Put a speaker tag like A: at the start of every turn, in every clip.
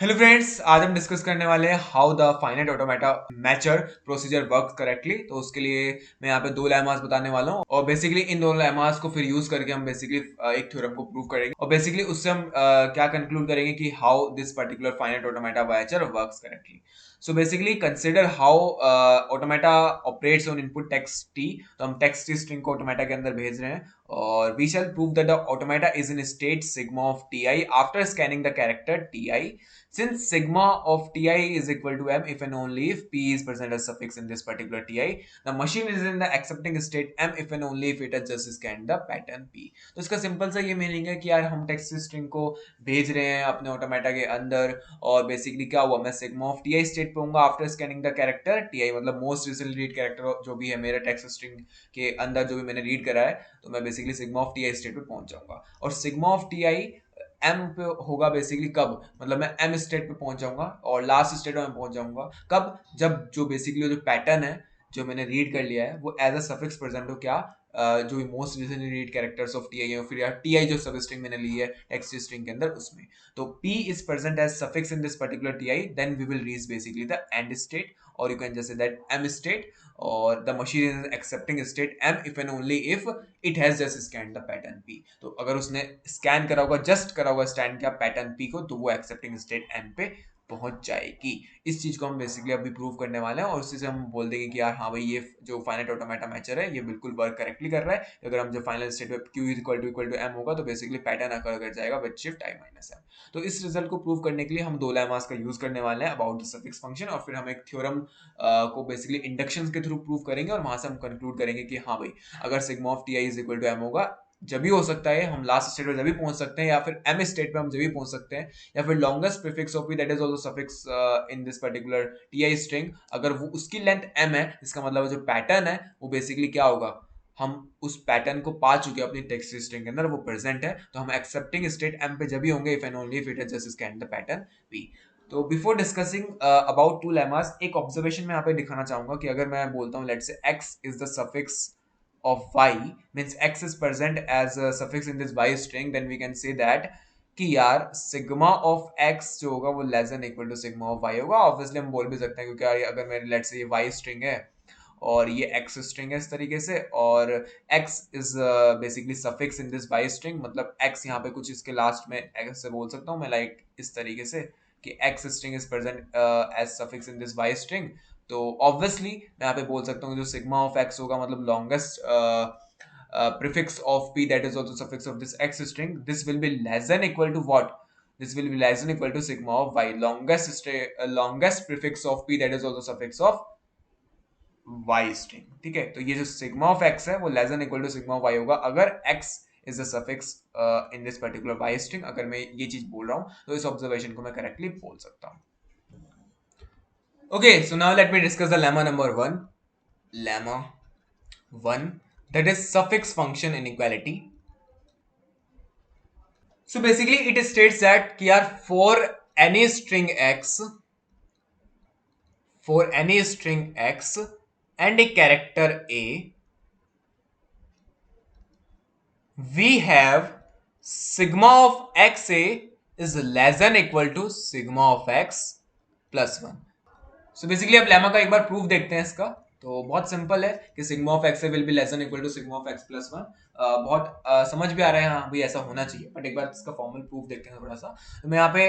A: Hello friends, आज हम discuss करने वाले हैं how the finite automata mature procedure work correctly. तो उसके लिए मैं यहाँ पे दो लेमास बताने वाला हूँ और बेसिकली इन दोनों लेमास को फिर यूज करके हम बेसिकली एक थ्योरम को प्रूव करेंगे और बेसिकली उससे हम क्या कंक्लूड करेंगे कि how this particular finite automata matcher works correctly. So basically consider how automata operates on input text T. तो हम टेक्स्ट टी स्ट्रिंग को ऑटोमेटा के अंदर भेज रहे हैं और we shall prove that the automata is in state sigma of T I after scanning the character T I. Since sigma of ti is equal to m if and only if p is present as suffix in this particular ti, the machine is in the accepting state m if and only if it has just scanned the pattern p. तो इसका simple सा ये meaning है कि यार हम text string को भेज रहे हैं अपने ऑटोमेटा के अंदर और बेसिकली क्या हुआ, मैं sigma of T I state पे हूँ after scanning the character T I, मतलब मोस्ट रिसेंटली रीड कैरेक्टर जो भी है मेरे टेक्स्ट स्ट्रिंग के अंदर जो भी मैंने रीड करा है, तो मैं basically sigma of T I state पे पहुंच जाऊंगा और sigma of T I am पे होगा बेसिकली कब, मतलब मैं एम स्टेट पे पहुंच जाऊंगा और लास्ट स्टेट में पहुंच जाऊंगा कब, जब जो बेसिकली जो पैटर्न है जो मैंने रीड कर लिया है वो एज अ सफिक्स प्रेजेंट हो, क्या जो most recently read characters of T I है, फिर यार टी आई जो सब स्ट्रिंग मैंने ली है टेक्स्ट स्ट्रिंग के अंदर उसमें, तो P is present as suffix in this particular T I, then we will reach basically the end state और you can just say that M state और the machine is accepting state M if and only if it has just scan the pattern P. तो अगर उसने scan करा होगा, just करा होगा scan किया पैटर्न पी को, तो वो एक्सेप्टिंग स्टेट एम पे पहुंच जाएगी। इस चीज को हम बेसिकली अभी प्रूव करने वाले हैं और उसी से हम बोल देंगे कि यार हाँ भाई ये जो फाइनाइट ऑटोमेटा मैचर है ये बिल्कुल वर्क करेक्टली कर रहा है। अगर हम जो फाइनल स्टेट में क्यू इक्वल टू एम होगा तो बेसिकली पैटर्न अकर कर जाएगा with shift I minus M. तो इस रिजल्ट को प्रूव करने के लिए हम दो लेमास का यूज करने वाले हैं अबाउट द सफिक्स फंक्शन और फिर हम एक थ्योरम को बेसिकली इंडक्शन के थ्रू प्रूव करेंगे और वहां से हम कंक्लूड करेंगे कि हाँ भाई अगर sigma of T I is equal to M होगा जब भी हो सकता है हम लास्ट स्टेट पे जब भी पहुंच सकते हैं या फिर एम स्टेट पे हम जब भी पहुंच सकते हैं या फिर longest prefix of P that is also suffix in this particular T I string, अगर वो उसकी लेंथ एम है इसका मतलब जो पैटर्न है वो बेसिकली क्या होगा, हम उस पैटर्न को पा चुके हैं अपनी टेक्स्ट स्ट्रिंग के अंदर, वो प्रेजेंट है, तो हम एक्सेप्टिंग स्टेट एम पे जब भी होंगे if and only if it has just scan the pattern P. तो before discussing about to lemmas एक ऑब्जर्वेशन में यहाँ पे दिखाना चाहूंगा कि अगर मैं बोलता हूँ लेट्स से x is the suffix of y means x is present as a suffix in this y string, then we can say that कि यार सिग्मा ऑफ x जो होगा वो less than equal to sigma of y होगा। Obviously हम बोल भी सकते हैं क्योंकि यार अगर मेरे लेट्स से ये y स्ट्रिंग है और ये x स्ट्रिंग है इस तरीके से और x is basically suffix in this y string, मतलब x यहाँ पे कुछ इसके लास्ट में x से बोल सकता हूँ मैं लाइक इस तरीके से कि x string is present as suffix in this y string. तो ऑब्वियसली मैं यहाँ पे बोल सकता हूँ जो सिग्मा ऑफ x होगा मतलब longest prefix of p that is also suffix of this x string, this will be less than equal to what, this will be less than equal to sigma of y, longest prefix of p that is also suffix of y string। ठीक है, तो ये जो sigma of x है वो less than equal to sigma of y होगा अगर x is the suffix in this particular y string। अगर मैं ये चीज बोल रहा हूँ तो इस ऑब्जर्वेशन को मैं करेक्टली बोल सकता हूँ। Okay, so now let me discuss the lemma number one. Lemma 1, that is suffix function inequality. So basically it states that कि यार for any string x and a character a, we have sigma of xa is less than equal to sigma of x plus 1. So basically अब lemma का एक बार proof देखते हैं इसका। तो बहुत सिंपल है कि sigma of X will be less than equal to sigma of X plus one. बहुत समझ भी आ रहा है, हाँ भाई ऐसा होना चाहिए, बट एक बार इसका फॉर्मल प्रूफ देखते हैं थोड़ा सा। तो मैं यहाँ पे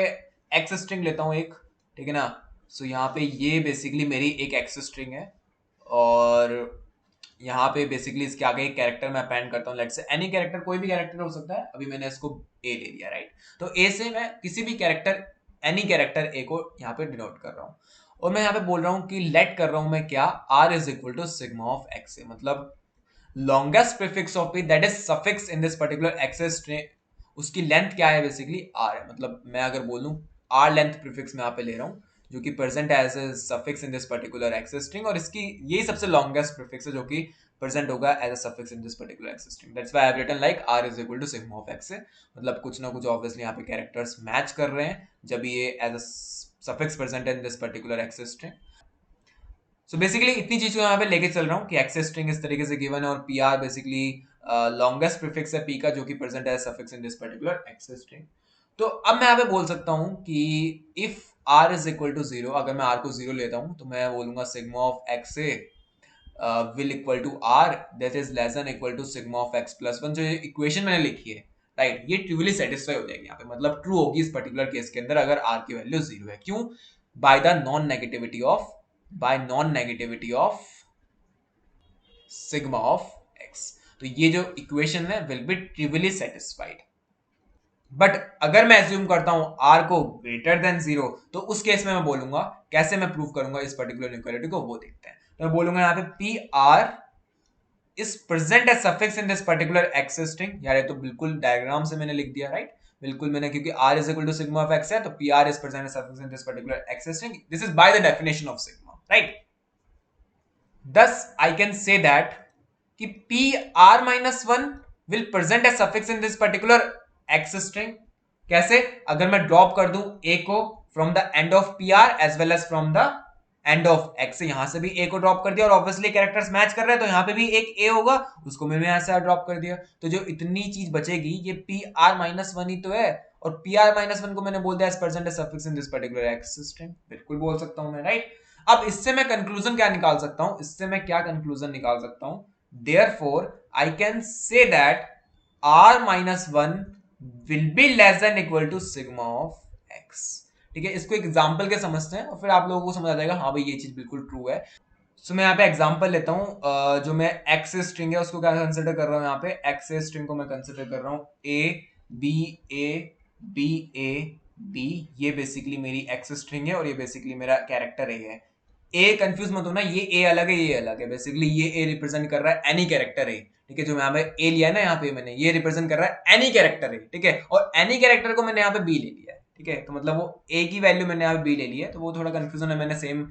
A: एक्स स्ट्रिंग लेता हूँ एक, ठीक है ना। सो यहाँ पे ये बेसिकली मेरी एक एक्स स्ट्रिंग है और यहाँ पे बेसिकली इसके आगे एक कैरेक्टर मैं अपेंड करता हूँ, लेट्स से एनी कैरेक्टर, कोई भी कैरेक्टर हो सकता है। अभी मैंने इसको ए ले लिया, राइट। तो ए से मैं किसी भी कैरेक्टर, एनी कैरेक्टर ए को यहाँ पे डिनोट कर रहा हूँ और मैं यहाँ पे बोल रहा हूँ कि लेट कर रहा हूँ मैं क्या, R is equal to sigma of X A, मतलब longest prefix of P that is suffix in this particular access string, उसकी लेंथ क्या है बेसिकली आर है। मतलब मैं अगर बोलूँ आर लेंथ प्रीफिक्स मैं यहाँ पे ले रहा हूँ जो कि present as a suffix in this particular access string और इसकी यही सबसे लॉन्गेस्ट प्रीफिक्स है जो कि प्रेजेंट होगा as a suffix in this particular access string. That's why I have written like R is equal to sigma of X A, मतलब कुछ ना कुछ ऑब्वियसली यहाँ पे कैरेक्टर्स मैच कर रहे हैं जब ये as a suffix present in this particular access string. So basically इतनी चीज को यहाँ पे लेके चल रहा हूँ कि एक्सेस स्ट्रिंग इस तरीके से गिवन है और P R basically longest prefix है पी का जो कि प्रेजेंट है suffix in this particular access string. तो अब मैं यहाँ पे बोल सकता हूँ कि if r is equal to zero, अगर मैं r को जीरो लेता हूँ तो मैं बोलूंगा सिग्मा ऑफ x से will equal to r that is less than equal to sigma of x plus one. जो इक्वेशन मैंने लिखी है राइट, ये ट्रिवियली सेटिस्फाई हो जाएगी यहाँ पे, मतलब ट्रू होगी इस पर्टिकुलर केस के अंदर अगर r की वैल्यू जीरो है। क्यों? By the non negativity of, bye non negativity of sigma of x। तो ये जो इक्वेशन है विल बी ट्रिवियली सेटिस्फाइड। बट अगर मैं एज्यूम करता हूं r को ग्रेटर देन जीरो, तो उस केस में मैं बोलूंगा, कैसे मैं प्रूव करूंगा इस पर्टिकुलर इनइक्वालिटी को, वो देखते हैं। तो मैं बोलूंगा यहाँ पे P R is present as suffix in this particular X string. यार ये तो बिल्कुल डायग्राम से मैंने लिख दिया राइट, बिल्कुल मैंने, क्योंकि r is equal to sigma of x है, तो P R is present as suffix in this particular X string. This is by the definition of sigma right. Thus, I can say that कि PR minus one will present as suffix in this particular X string। कैसे? अगर मैं drop कर दूं A को from the end of PR as well as from the end of X, यहां से भी A को ड्रॉप कर दिया और ऑब्वियसली कैरेक्टर्स मैच कर रहे हैं, तो यहां पे भी एक A होगा, उसको मैंने यहां से ड्रॉप कर दिया। तो जो इतनी चीज बचेगी ये PR minus वन ही तो है, और PR minus वन को मैंने बोल दिया as present as suffix in this particular X string। बिल्कुल बोल सकता हूं मैं राइट। अब इससे मैं कंक्लूजन क्या निकाल सकता हूं, इससे मैं क्या कंक्लूजन निकाल सकता हूं, therefore I can say that r minus one will be less than equal to sigma of x। ठीक है, इसको एग्जांपल के समझते हैं और फिर आप लोगों को समझ आ जाएगा हाँ भाई ये चीज बिल्कुल ट्रू है। सो मैं यहाँ पे एग्जांपल लेता हूँ, जो मैं एक्स स्ट्रिंग है उसको क्या कंसिडर कर रहा हूँ, यहाँ पे एक्स स्ट्रिंग को मैं कंसिडर कर रहा हूँ ए बी, ये बेसिकली मेरी एक्स स्ट्रिंग है और ये बेसिकली मेरा कैरेक्टर ए है। ए कंफ्यूज मत होना, ये ए अलग है ये अलग है, बेसिकली ये ए रिप्रेजेंट कर रहा है एनी कैरेक्टर ए। ठीक है, जो यहाँ पे ए लिया है ना यहाँ पे मैंने, ये रिप्रेजेंट कर रहा है एनी कैरेक्टर ए। ठीक है, और एनी कैरेक्टर को मैंने यहाँ पे बी ले लिया है। ठीक है, तो मतलब वो ए की वैल्यू मैंने यहाँ पे बी ले ली है, तो वो थोड़ा कंफ्यूजन है, मैंने सेम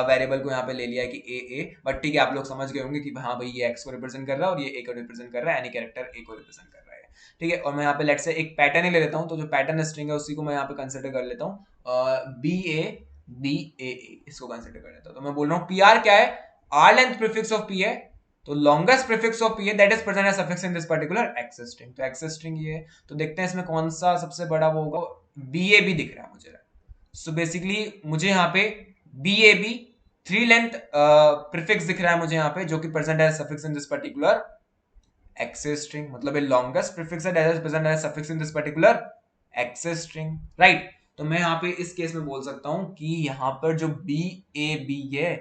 A: वेरिएबल को यहाँ पे ले लिया है कि ए, बट ठीक है आप लोग समझ गए होंगे कि हाँ भाई ये एक्स को रिप्रेजेंट कर रहा है और ये ए को रिप्रेजेंट कर रहा है, एनी कैरेक्टर ए को रिप्रेजेंट कर रहा है। ठीक है, और मैं यहाँ पे लेट से एक पैटर्न ही ले लेता हूँ, तो जो पैटर्न स्ट्रिंग है उसी को मैं यहाँ पे कंसिडर कर लेता हूँ, बी ए, इसको कंसिडर कर लेता हूँ। तो मैं बोल रहा हूँ पी आर क्या है, R length prefix of P है, तो लॉन्गेस्ट प्रीफिक्स ऑफ पी है that is present as suffix in this particular X string. तो एक्स स्ट्रिंग ये है, तो देखते हैं इसमें कौन सा सबसे बड़ा वो होगा, बी ए बी दिख रहा है मुझे। सो बेसिकली मुझे यहाँ पे B A B three length prefix दिख रहा है मुझे यहाँ पे, जो कि present as suffix in this particular X string, मतलब ये लॉन्गेस्ट प्रीफिक्स है that is present as suffix in this particular X string right. तो मैं यहाँ पे इस केस में बोल सकता हूँ कि यहाँ पर जो बी ए बी है,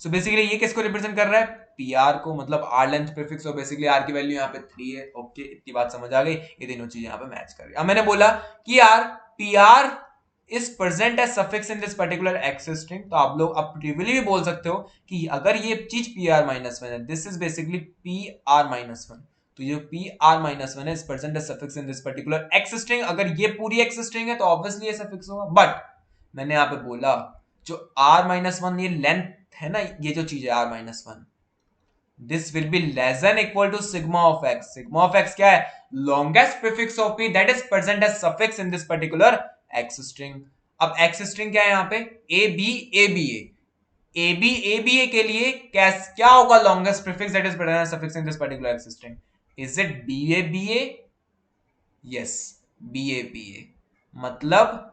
A: सो बेसिकली ये किसको रिप्रेजेंट कर रहा है, पी आर को, मतलब आर लेंथ प्रीफिक्स, और बेसिकली आर की वैल्यू यहाँ पे 3 है। ओके, इतनी बात समझ आ गई, ये तीनों चीज यहाँ पे मैच कर रही है। अब मैंने बोला कि यार P R is present as suffix in this particular X string, तो आप लोग अब ट्रिवियली भी बोल सकते हो कि अगर ये चीज पी आर माइनस वन है, this is basically P R minus one, तो ये पी आर माइनस वन है is present as suffix in this particular X string. अगर ये पूरी एक्स स्ट्रिंग है तो ऑब्वियसली ये सफिक्स होगा, बट मैंने यहाँ पे बोला जो आर माइनस वन ये लेंथ है ना, ये जो चीज है R minus one, this will be less than equal to sigma of X. Sigma of X क्या है, longest prefix of P that is present as suffix in this particular X string. अब X string क्या है यहाँ पे, A B A B A B A के लिए क्या होगा longest prefix that is present as suffix in this particular X string, is it B A, yes B A, मतलब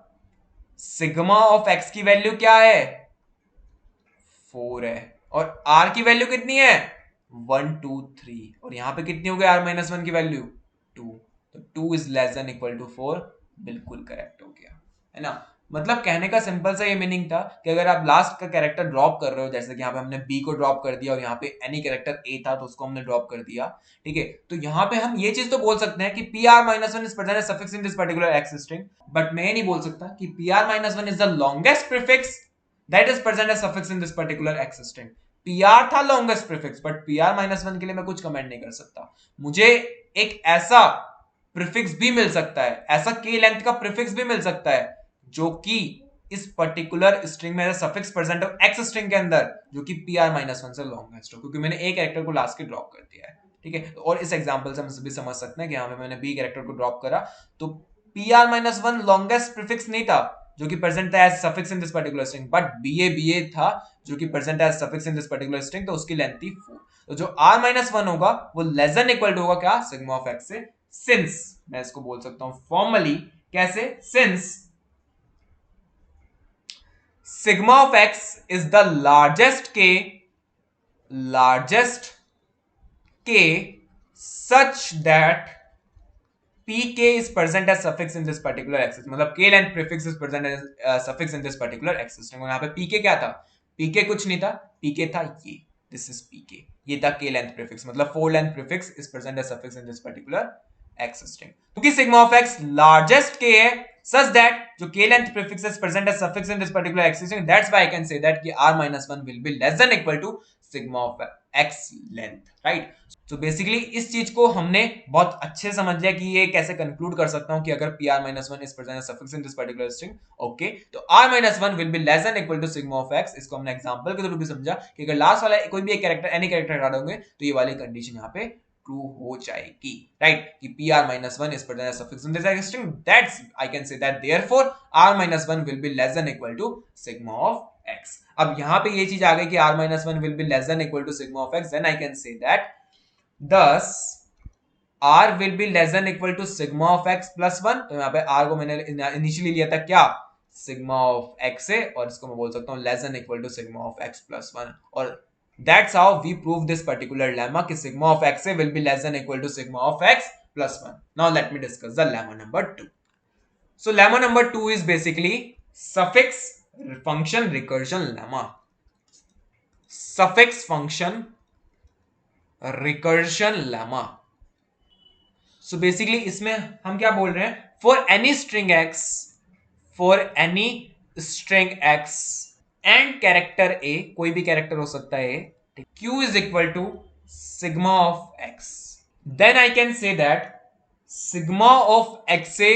A: सिग्मा ऑफ एक्स की वैल्यू क्या है, 4 है, और आर की वैल्यू कितनी है, 1 2 3, और यहां पे कितनी हो गई आर माइनस वन की वैल्यू 2, तो 2 is less than equal to 4, बिल्कुल करेक्ट हो गया है ना। मतलब कहने का सिंपल सा ये मीनिंग था कि अगर आप लास्ट का कैरेक्टर ड्रॉप कर रहे हो, जैसे कि यहाँ पे हमने बी को ड्रॉप कर दिया और यहाँ पे एनी कैरेक्टर ए था तो उसको हमने ड्रॉप कर दिया, ठीक है, तो यहाँ पे हम ये चीज तो बोल सकते हैं कि P R minus one is present as suffix in this particular X string, but मैं ये नहीं बोल सकता कि P R minus one is the longest prefix that is present as suffix in this particular X string. PR था longest prefix, but PR minus one के लिए मैं कुछ कमेंट नहीं कर सकता, मुझे एक ऐसा प्रीफिक्स भी मिल सकता है, ऐसा के लेंथ का प्रीफिक्स भी मिल सकता है जो कि इस पर्टिकुलर स्ट्रिंग में सफिक्स प्रेजेंट हो एक्स स्ट्रिंग के अंदर, जो कि पी आर माइनस वन से लॉन्गेस्ट हो, क्योंकि मैंने एक कैरेक्टर को लास्ट के ड्रॉप कर दिया है। ठीक है, और इस एग्जांपल से हम भी समझ सकते हैं कि यहाँ पे मैंने बी कैरेक्टर को ड्रॉप करा तो P R minus one longest prefix नहीं था जो कि प्रेजेंट था as suffix in this particular string, but B A था जो कि present as suffix in this particular string, तो उसकी लेंथ थी 4। तो जो r माइनस वन होगा वो लेस देन इक्वल टू होगा क्या, सिग्मा ऑफ एक्स से, सिंस मैं इसको बोल सकता हूं फॉर्मली कैसे? Since sigma of x is the largest K such that pk is present as suffix in this particular axis, मतलब k length prefix is present as suffix in this particular axis। यहाँ पे pk क्या था? pk कुछ नहीं था, pk था ये, this is pk, ये था k length prefix, मतलब 4 length prefix is present as suffix in this particular axis string। क्योंकि sigma of x largest k है, such that जो k length prefix is present as suffix in this particular axis string, that's why I can say that कि r minus 1 will be less than equal to sigma of x length, right? तो basically इस चीज को हमने बहुत अच्छे समझ लिया कि ये कैसे कंक्लूड कर सकता हूं कि अगर pr minus 1 is present as suffix in this particular string, okay, तो r minus 1 will be less than equal to sigma of x। इसको हमने एग्जांपल के थ्रू भी समझा कि अगर लास्ट वाला कोई भी एक कैरेक्टर एनी कैरेक्टर हटा दोगे तो ये वाली कंडीशन यहाँ पे ट्रू हो जाएगी, राइट? कि pr minus 1 is present as suffix in this string, that's I can say that therefore r minus 1 will be less than equal to sigma of x। अब यहाँ पे ये चीज आ गई कि r minus 1 will be less than equal to sigma of x, then I can say that thus r will be less than equal to sigma of x plus 1। तो यहाँ पे r को मैंने इनिशियली लिया था क्या? sigma of x है, और इसको मैं बोल सकता हूँ less than equal to sigma of x plus 1, और that's how we prove this particular lemma कि sigma of x will be less than equal to sigma of x plus 1। Now let me discuss the lemma number 2। So lemma number 2 is basically suffix function recursion lemma। suffix function recursion lemma। So basically इसमें हम क्या बोल रहे हैं? For any string X and character A, कोई भी character हो सकता है, Q is equal to sigma of X, then I can say that sigma of X A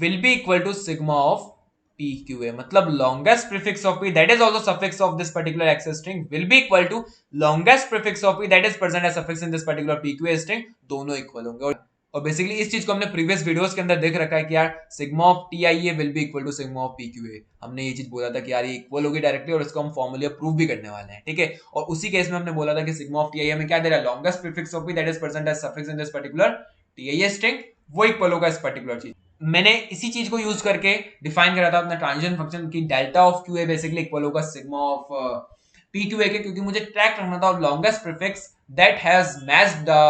A: will be equal to sigma of P Q A, मतलब longest prefix of p that is also suffix of this particular x string will be equal to longest prefix of p that is present as suffix in this particular pqa string, दोनों equal होंगे। और basically इस चीज को हमने previous videos के अंदर देख रखा है कि यार sigma of TIA will be equal to sigma of PQA, हमने ये चीज बोला था कि यार ये इक्वल होगी डायरेक्टली, और इसको हम फॉर्मूला प्रूव भी करने वाले हैं, ठीक है? और उसी केस में हमने बोला था कि सिग्मा ऑफ टीआईए में क्या दे रहा है? Longest prefix of P that is present as suffix in this particular TIA string, वो इक्वल होगा इस पर्टिकुलर चीज। मैंने इसी चीज को यूज करके डिफाइन करा था अपना ट्रांजिशन फंक्शन की delta of QA basically equal होगा सिग्मा ऑफ पीक्यूए के, क्योंकि मुझे ट्रैक रखना था longest prefix that has matched the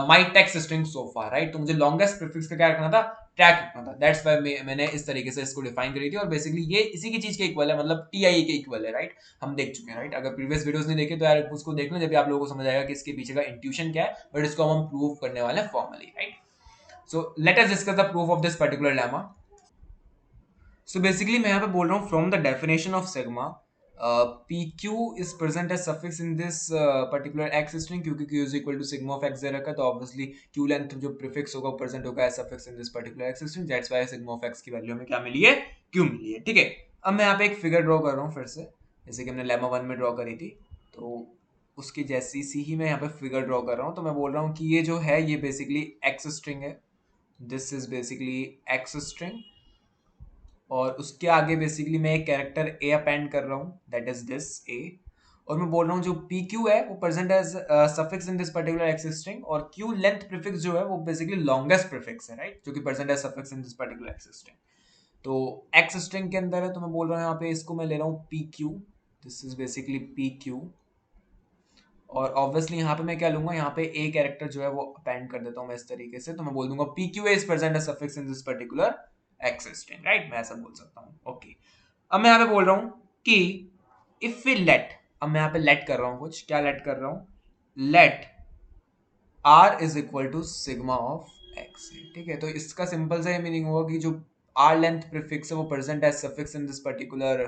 A: my text string so far, right? तो मुझे लॉन्गेस्ट प्रीफिक्स का क्या रखना था? ट्रैक रखना था, दैट्स व्हाई मैंने इस तरीके से इसको डिफाइन करी थी। और बेसिकली ये इसी की चीज के इक्वल है, मतलब टीआईए के इक्वल है, राइट? हम देख चुके हैं, राइट? अगर प्रीवियस वीडियोस नहीं देखे तो यार उसको देख लो, जब भी आप लोगों को समझ आएगा कि इसके पीछे का इंट्यूशन क्या है, बट इसको हम प्रूव करने वाले हैं formally, right? So let us discuss the proof of this particular lemma. So basically मैं यहाँ पे बोल रहा हूँ from the definition of sigma PQ is present as suffix in this particular x string, क्योंकि Q is equal to sigma of x दे रखा है, तो obviously Q length जो prefix होगा present होगा as suffix in this particular x string, that's why sigma of x की value हमें क्या मिली है? Q मिली है, ठीक है? अब मैं यहाँ पे एक फिगर ड्रॉ कर रहा हूँ फिर से, जैसे कि हमने लेमा 1 में ड्रॉ करी थी, तो उसकी जैसी सी ही मैं यहाँ पे फिगर ड्रॉ कर रहा हूँ। तो मैं बोल रहा हूँ कि ये जो है ये बेसिकली x स्ट्रिंग है, this is basically x string, और उसके आगे बेसिकली मैं एक कैरेक्टर ए अपेंड कर रहा हूँ, दैट इज दिस ए, और मैं बोल रहा हूँ जो पी क्यू है वो present as suffix in this particular X string, और क्यू लेंथ प्रीफिक्स जो है वो बेसिकली लॉन्गेस्ट प्रीफिक्स है, राइट? जो कि present as suffix in this particular X string. तो एक्स स्ट्रिंग के अंदर है, तो मैं बोल रहा हूँ यहाँ पे इसको मैं ले रहा हूँ P Q, this is basically P Q, और ऑब्वियसली यहाँ पे मैं क्या लूंगा? यहाँ पे ए कैरेक्टर जो है वो अपेंड कर देता हूँ मैं इस तरीके से, तो मैं बोल दूंगा P Q is present as suffix in this particular X string, right? मैं ऐसा बोल सकता हूँ, ओके। अब मैं यहाँ पे बोल रहा हूँ कि इफ वी लेट, अब मैं यहाँ पे लेट कर रहा हूँ, कुछ क्या लेट कर रहा हूँ? Let R is equal to sigma of X, ठीक है? तो इसका सिंपल सा मीनिंग होगा कि जो आर लेंथ प्रीफिक्स है वो present as suffix in this particular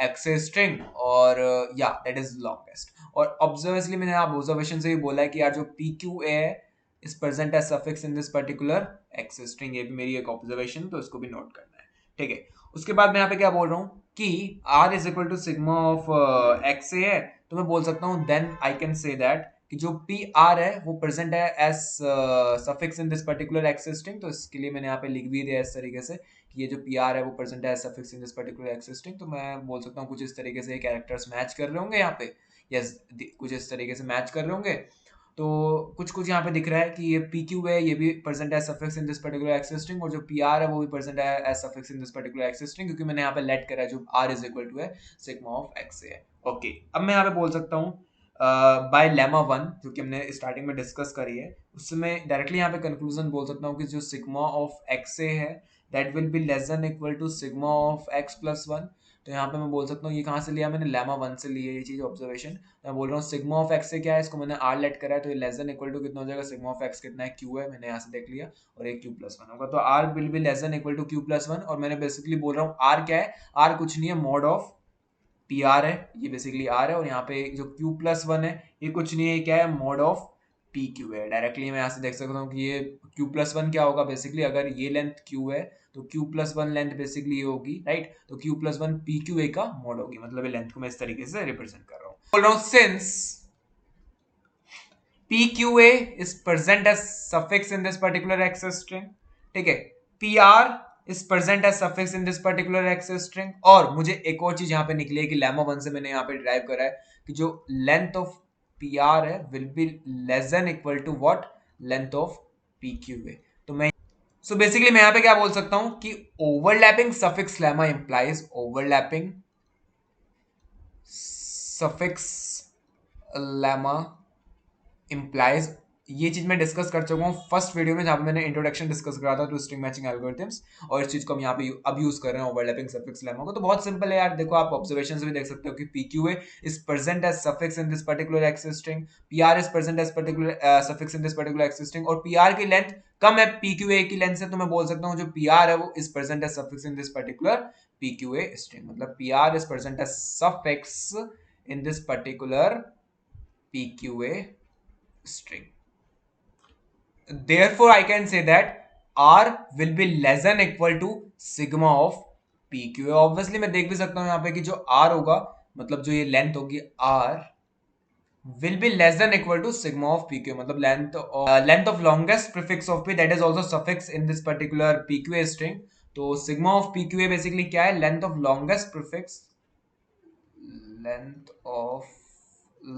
A: X string, और या दैट इज लॉन्गेस्ट। और ऑब्जर्वेशनली मैंने आप ऑब्जर्वेशन से भी बोला है कि यार जो पी क्यू ए है is present as suffix in this particular X string, ये भी मेरी एक ऑब्जर्वेशन, तो इसको भी नोट करना है, ठीक है? उसके बाद मैं यहाँ पे क्या बोल रहा हूँ कि r is equal to sigma of X A है, तो मैं बोल सकता हूँ then I can say that कि जो पी आर है वो प्रेजेंट है as suffix in this particular X string, तो इसके लिए मैंने यहाँ पे लिख भी दिया इस तरीके से कि ये जो पी आर है वो प्रेजेंट है as suffix in this particular X string. तो मैं बोल सकता हूँ कुछ इस तरीके से कैरेक्टर्स मैच कर रहे होंगे यहाँ पे, यस कुछ इस तरीके से मैच कर रहे होंगे। तो कुछ कुछ यहाँ पे दिख रहा है कि ये पी क्यू है, ये भी present as suffix in this particular access string, और जो पी आर है वो भी प्रेजेंट है as suffix in this particular access string, क्योंकि मैंने यहाँ पे लेट करा है जो आर इज इक्वल टू है सिग्मा ऑफ एक्स है। ओके, अब मैं यहाँ पे बोल सकता हूँ बाय लेमा वन, जो कि हमने स्टार्टिंग में डिस्कस करी है, उससे मैं डायरेक्टली यहाँ पे कंक्लूजन बोल सकता हूँ कि जो सिग्मा ऑफ एक्स है that will be less than equal to sigma of X plus one. तो यहाँ पे मैं बोल सकता हूँ, ये कहाँ से लिया मैंने, लेमा वन से ली है ये चीज ऑब्जर्वेशन। मैं बोल रहा हूँ सिग्मा ऑफ एक्स से क्या है, इसको मैंने आर लेट करा है, तो ये लेस देन इक्वल टू कितना हो जाएगा, सिग्मा ऑफ एक्स कितना है, क्यू है, मैंने यहाँ से देख लिया, और एक क्यू प्लस वन होगा, तो R will be less than equal to Q plus one. और मैंने बेसिकली बोल रहा हूँ आर क्या है, आर कुछ नहीं है, मॉड ऑफ पी आर है, ये बेसिकली आर है, और यहाँ पे जो क्यू प्लस वन है ये कुछ नहीं है, क्या है, मॉड ऑफ पी क्यू है। डायरेक्टली मैं यहाँ से देख सकता हूँ कि ये क्यू प्लस वन क्या होगा, बेसिकली अगर ये लेंथ क्यू है तो Q plus one length basically ये होगी, राइट, तो Q plus one P Q ए का मॉड होगी, मतलब ये लेंथ को मैं इस तरीके से रिप्रेजेंट कर रहा हूँ। बोल रहा हूँ since P Q A is present as suffix in this particular access string, ठीक है, P R is present as suffix in this particular access string, और मुझे एक और चीज यहाँ पे निकली है कि लेमा वन से मैंने यहाँ पे डिराइव करा है कि जो लेंथ ऑफ पी आर है will be less than equal to what, length of P Q A. तो मैं बेसिकली मैं यहाँ पे क्या बोल सकता हूं कि overlapping suffix lemma implies overlapping suffix lemma implies, ये चीज मैं डिस्कस कर चुका हूँ फर्स्ट वीडियो में जहां पे मैंने इंट्रोडक्शन डिस्कस करा था टू स्ट्रिंग मैचिंग एल्गोरिथम्स, और इस चीज को हम यहाँ पे अब यूज कर रहे हैं ओवरलैपिंग सफिक्स लेमा को। तो बहुत सिंपल है यार, देखो आप ऑब्जर्वेशन भी देख सकते हो कि P Q is present as suffix in this particular access string, P R is present as particular suffix in this particular access string, और पी आर की लेंथ कम है पी क्यू ए की लेंथ से, तो मैं बोल सकता हूँ जो पी आर है वो is present as suffix in this particular P Q A string, मतलब P R is present as suffix in this particular P Q A string. Therefore, I can say that R will be less than equal to sigma of PQ. Obviously, मैं देख भी सकता हूँ यहाँ पे कि जो R होगा, मतलब जो ये लेंथ होगी R will be less than equal to sigma of PQ, मतलब length of longest prefix of P that is also suffix in this particular PQA string. तो sigma of PQA basically क्या है, length of longest prefix, length of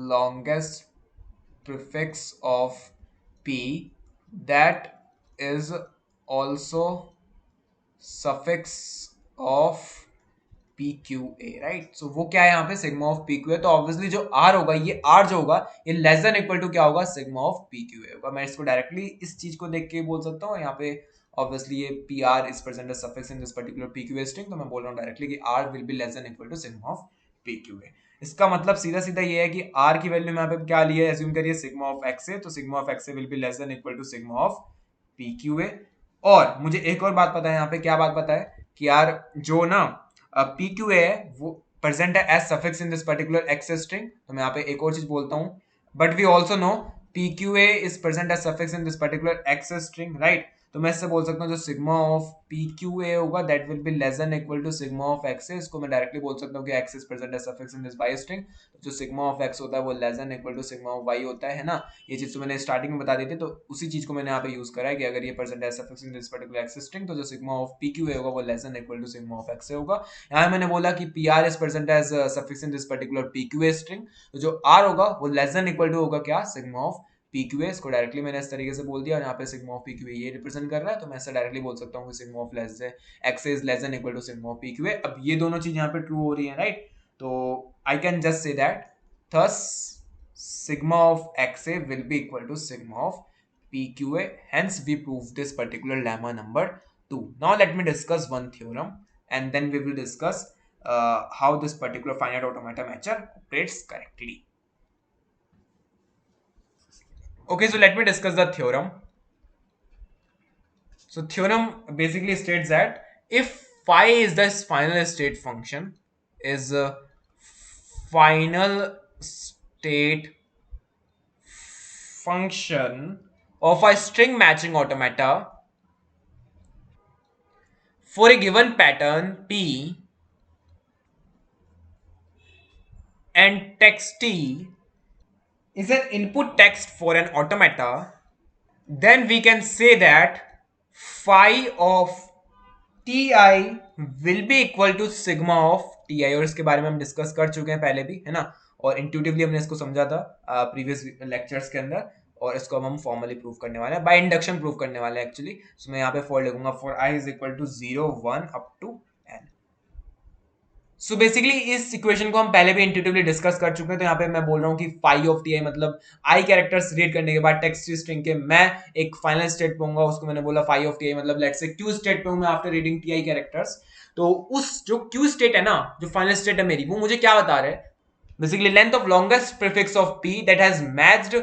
A: longest prefix of P that is also suffix of PQA, right. So वो क्या है यहाँ पे, sigma of PQA। तो obviously जो R होगा, ये R जो होगा ये लेस देन इक्वल टू क्या होगा, सिग्मा ऑफ PQA होगा। मैं इसको डायरेक्टली इस चीज को देख के बोल सकता हूँ, यहाँ पे ऑब्वियसली ये PR is present as suffix in this particular PQA string, तो मैं बोल रहा हूँ डायरेक्टली कि R will be less than equal to sigma of PQA। इसका मतलब सीधा सीधा ये है कि R की वैल्यू में यहाँ पे क्या लिया है, एज्यूम करिए सिग्मा ऑफ एक्स है, तो sigma of X will be less than equal to sigma of PQA। और मुझे एक और बात पता है, यहाँ पे क्या बात पता है कि यार जो ना PQA है वो प्रेजेंट है as suffix in this particular access string, तो मैं यहाँ पे एक और चीज बोलता हूँ, but we also know PQA is present as suffix in this particular access string, right. तो मैं इससे बोल सकता हूँ जो सिग्मा ऑफ PQA होगा that will be less than equal to sigma of X, इसको मैं डायरेक्टली बोल सकता हूँ कि X is present as suffix in this Y string, जो सिग्मा ऑफ एक्स होता है वो less than equal to sigma of Y होता है ना। ये चीज तो मैंने स्टार्टिंग में बता दी थी, तो उसी चीज को मैंने यहाँ पे यूज करा है कि अगर ये present as suffix in this particular access string, तो जो सिग्मा ऑफ PQA होगा वो less than equal to sigma of x होगा। यहाँ मैंने बोला कि PR is present as suffix in this particular PQA string, तो जो R होगा वो लेस देन इक्वल टू होगा क्या, सिग्मा ऑफ PQA। इसको डायरेक्टली मैंने इस तरीके से बोल दिया, और यहाँ पे सिग्मा ऑफ PQA ये रिप्रेजेंट कर रहा है, तो मैं ऐसा डायरेक्टली बोल सकता हूँ कि sigma of x is less than equal to sigma of PQA। अब ये दोनों चीज यहाँ पे ट्रू हो रही है, राइट, तो I can just say that thus sigma of XA will be equal to sigma of PQA. Hence, we prove this particular lemma number 2. Now, let me discuss one theorem, and then we will discuss how this particular finite automata matcher operates correctly. Okay, so let me discuss the theorem. So, theorem basically states that if phi is the final state function, is a final state function of a string matching automata for a given pattern P and text T is an input text for an automata, then we can say that phi of Ti will be equal to sigma of Ti, और इसके बारे में हम discuss कर चुके हैं पहले भी, है ना, और इंट्यूटिवली हमने इसको समझा था प्रीवियस लेक्चर्स के अंदर। और इसको अब हम फॉर्मली प्रूव करने वाले हैं, बाय इंडक्शन प्रूव करने वाले हैं एक्चुअली। तो मैं यहाँ पे फॉर लिखूंगा for i is equal to 0 1 up to n। So basically इस इक्वेशन को हम पहले भी इंट्यूटिवली डिस्कस कर चुके हैं। तो यहाँ पे मैं बोल रहा हूँ कि फाई ऑफ टी आई मतलब आई कैरेक्टर्स रीड करने के बाद टेक्स्ट स्ट्रिंग के मैं एक फाइनल स्टेट पे हूँ, उसको मैंने बोला फाई ऑफ टी आई मतलब लेट्स से क्यू स्टेट पे हूँ मैं after reading T I characters. तो उस जो क्यू स्टेट है ना, जो फाइनल स्टेट है मेरी, वो मुझे क्या बता रहे हैं, basically length of longest prefix of p that has matched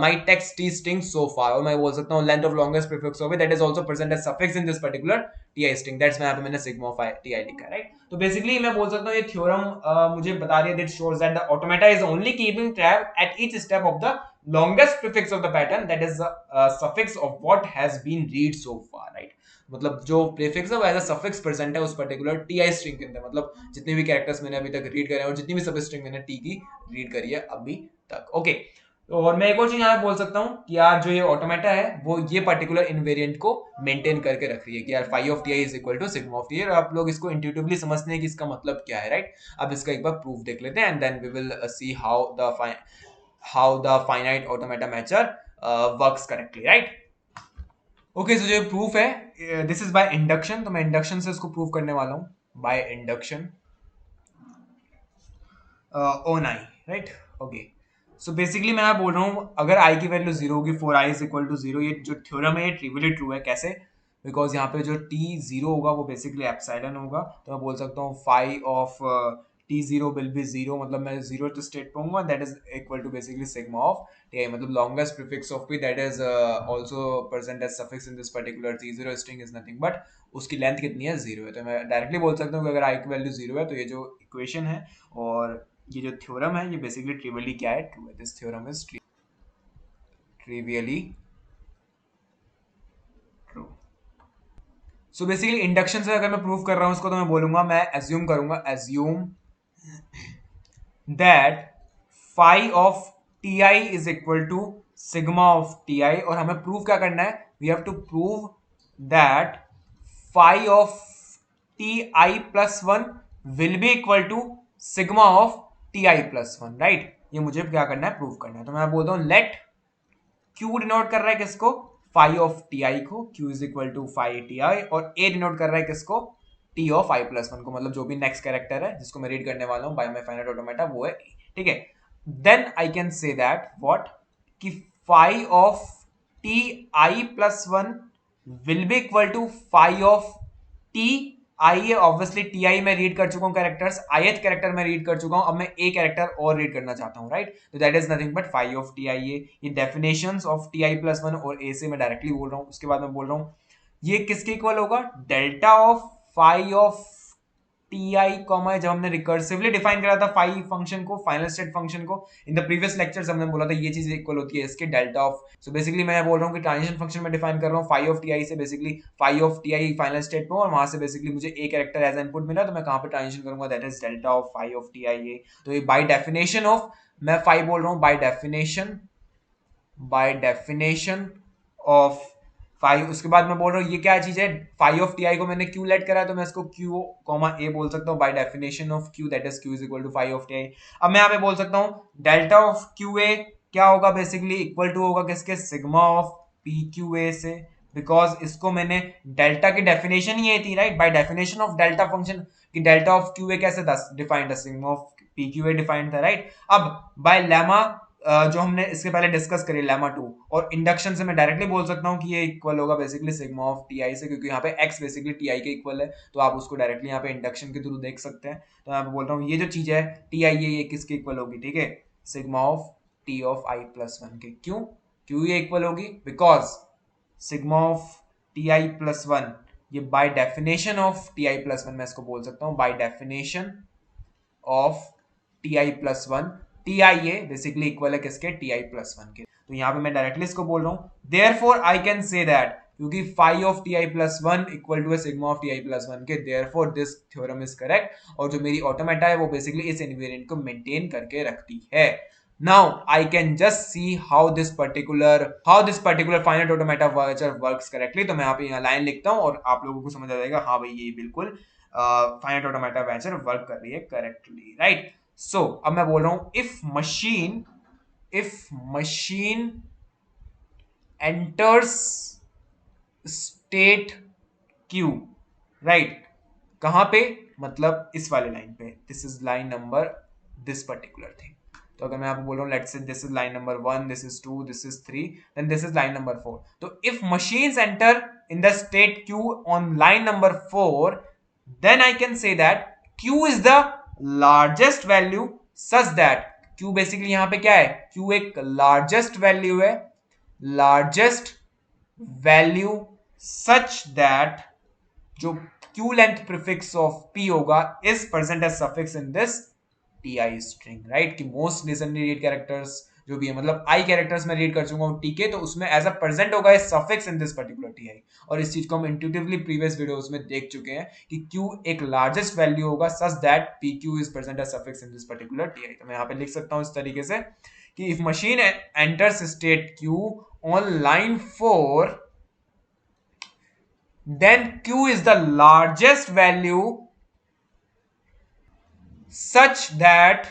A: my text t string so far, और मैं बोल सकता हूँ length of longest prefix of it that is also present as suffix in this particular ti string, that's मैं यहाँ पे मैंने sigma of ti लिखा है, राइट। तो बेसिकली मैं बोल सकता हूँ ये थ्योरम मुझे बता रही है that shows that the automata is only keeping track at each step of the longest prefix of the pattern that is the suffix of what has been read so far, right। मतलब जो prefix है वो as a suffix present है उस particular T आई string के अंदर, मतलब जितने भी कैरेक्टर्स मैंने अभी तक रीड करे हैं और जितनी भी सब स्ट्रिंग मैंने टी की रीड करी है अभी तक, ओके। और मैं एक और चीज यहाँ बोल सकता हूँ कि यार जो ये ऑटोमेटा है वो ये पर्टिकुलर इनवेरिएंट को मेंटेन करके रख रही है कि यार phi of T I is equal to sigma of T I, और आप लोग इसको इंट्यूटिवली समझते हैं कि इसका मतलब क्या है, राइट। अब इसका एक बार प्रूफ देख लेते हैं and then we will see how the finite automata matcher works correctly, right. Okay, so जो प्रूफ है दिस इज बाय इंडक्शन, तो मैं इंडक्शन से इसको प्रूव करने वाला हूँ by induction on I, right. Okay, so basically मैं बोल रहा हूँ अगर आई की वैल्यू जीरो होगी for I is equal to zero, ये जो थ्योरम है ये ट्रिवियली ट्रू है। कैसे? बिकॉज यहाँ पे जो टी जीरो होगा वो बेसिकली एप्सिलॉन होगा, तो मैं बोल सकता हूँ phi of T zero will be zero, मतलब मैं जीरो स्टेट पे हूँ, that is equal to basically sigma of T I, मतलब longest prefix of P that is also present as suffix in this particular T zero string is nothing but उसकी length कितनी है, zero है। तो मैं directly बोल सकता हूँ कि अगर आई की वैल्यू जीरो है तो ये जो इक्वेशन है और ये जो थ्योरम है ये बेसिकली ट्रिवियली क्या है, ट्रू है। This theorem is trivially true. So basically induction से अगर मैं प्रूव कर रहा हूं इसको, तो मैं बोलूंगा, मैं एज्यूम करूंगा, assume that phi of T I is equal to sigma of T I, और हमें प्रूव क्या करना है, we have to prove that phi of T I plus one will be equal to sigma of T I plus one, right. ये मुझे क्या करना है, प्रूव करना है। तो मैं बोलता हूँ लेट क्यू डिनोट कर रहा है किसको, फाई ऑफ टी आई को, Q is equal to phi T I, और ए डिनोट कर रहा है किसको, T of I plus one को, मतलब जो भी नेक्स्ट कैरेक्टर है जिसको मैं रीड करने वाला हूँ बाय माय फाइनाइट ऑटोमेटा वो है, ठीक है। Then I can say that what, कि phi of T I plus one will be equal to phi of T I है। ऑब्वियसली टी आई में रीड कर चुका हूँ कैरेक्टर्स, ith कैरेक्टर में रीड कर चुका हूँ, अब मैं ए कैरेक्टर और रीड करना चाहता हूँ, राइट। तो that is nothing but phi of T I है। ये definitions of T I plus one और ए से मैं डायरेक्टली बोल रहा हूँ। उसके बाद मैं बोल रहा हूँ ये किसके इक्वल होगा, delta of phi of T I comma, जब हमने रिकर्सिवली डिफाइन करा था फाई फंक्शन को, फाइनल स्टेट फंक्शन को इन द प्रीवियस लेक्चर्स, हमने बोला था ये चीज इक्वल होती है इसके डेल्टा ऑफ। सो बेसिकली मैं बोल रहा हूँ कि ट्रांजिशन फंक्शन में डिफाइन कर रहा हूँ फाई ऑफ टी आई से, basically phi of T I final state पे, और वहां से बेसिकली मुझे ए कैरेक्टर एज इनपुट मिला, तो मैं कहां पे ट्रांजिशन करूंगा, that is delta of phi of T I A. तो ये बाय डेफिनेशन ऑफ, मैं फाई बोल रहा हूँ बाय डेफिनेशन ऑफ फाई। उसके बाद मैं बोल रहा हूँ ये क्या चीज है, फाई ऑफ टी आई को मैंने क्यू लेट करा है, तो मैं इसको क्यू कॉमा ए बोल सकता हूँ by definition of Q, that is Q is equal to phi of T I. अब मैं यहाँ पे बोल सकता हूँ डेल्टा ऑफ क्यू ए क्या होगा, बेसिकली इक्वल टू होगा किसके, सिग्मा ऑफ पी क्यू ए से, बिकॉज इसको मैंने डेल्टा की डेफिनेशन ही ये थी, right. Bye definition of delta function कि डेल्टा ऑफ क्यू ए कैसे डिफाइंड है, sigma of P Q A defined था, राइट। अब बाय लेमा जो हमने इसके पहले डिस्कस करी लेमा टू, और इंडक्शन से मैं डायरेक्टली बोल सकता हूँ कि ये इक्वल होगा basically sigma of T I से, क्योंकि यहाँ पे x बेसिकली टी आई के इक्वल है, तो आप उसको डायरेक्टली यहाँ पे इंडक्शन के थ्रू देख सकते हैं। तो मैं बोल रहा हूँ ये जो चीज है टी आई है ये किसके इक्वल होगी, ठीक है, sigma of T of I plus one के। क्यों ये इक्वल होगी, because sigma of T I plus one ये by definition of T I plus one, मैं इसको बोल सकता हूँ by definition of T I plus one, T I A basically equal है किसके, टी आई प्लस वन के। तो यहाँ पे मैं डायरेक्टली इसको बोल रहा हूँ therefore I can say that, क्योंकि phi of T I plus one equal to sigma of T I plus one के, therefore this theorem is correct. और जो मेरी ऑटोमेटा है वो बेसिकली इस इनवेरिएंट को मेंटेन करके रखती है। Now I can just see how this particular finite automata works correctly। तो मैं यहाँ पे लाइन लिखता हूँ और आप लोगों को समझ आ जाएगा, हाँ भाई ये बिल्कुल फाइनाइट ऑटोमेटा वैचर वर्क कर रही है करेक्टली, राइट। सो अब मैं बोल रहा हूँ if machine enters state Q, right, कहां पे, मतलब इस वाले लाइन पे, this is line number this particular thing. तो अगर मैं आपको बोल रहा हूँ let's say this is line number 1, this is 2, this is 3, then this is line number 4। तो if machines enter in the state Q on line number 4, then I can say that q is the largest value such that q basically यहां पे क्या है, q एक largest value है, largest value such that जो q length prefix of p होगा is present as suffix in this ti string, right, कि most recently read characters जो भी है, मतलब आई कैरेक्टर्स में रीड कर चुका हूं टीके, तो उसमें एज अ प्रेजेंट होगा is suffix in this particular T I. और इस चीज को हम इंट्यूटिवली प्रीवियस वीडियोस में देख चुके हैं कि q एक लार्जेस्ट वैल्यू होगा such that pq is present as suffix in this particular T I. तो मैं यहां पे लिख सकता हूं इस तरीके से कि if machine enters state q on line 4, then q is the largest value such that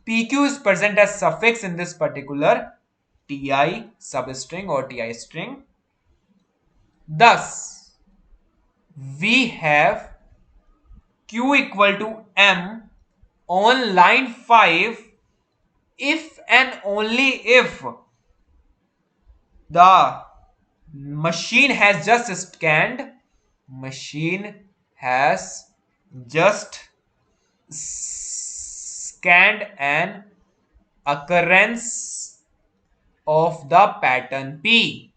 A: pq is present as suffix in this particular ti substring or ti string. Thus we have q equal to m on line 5 if and only if the machine has just scanned an occurrence of the pattern P.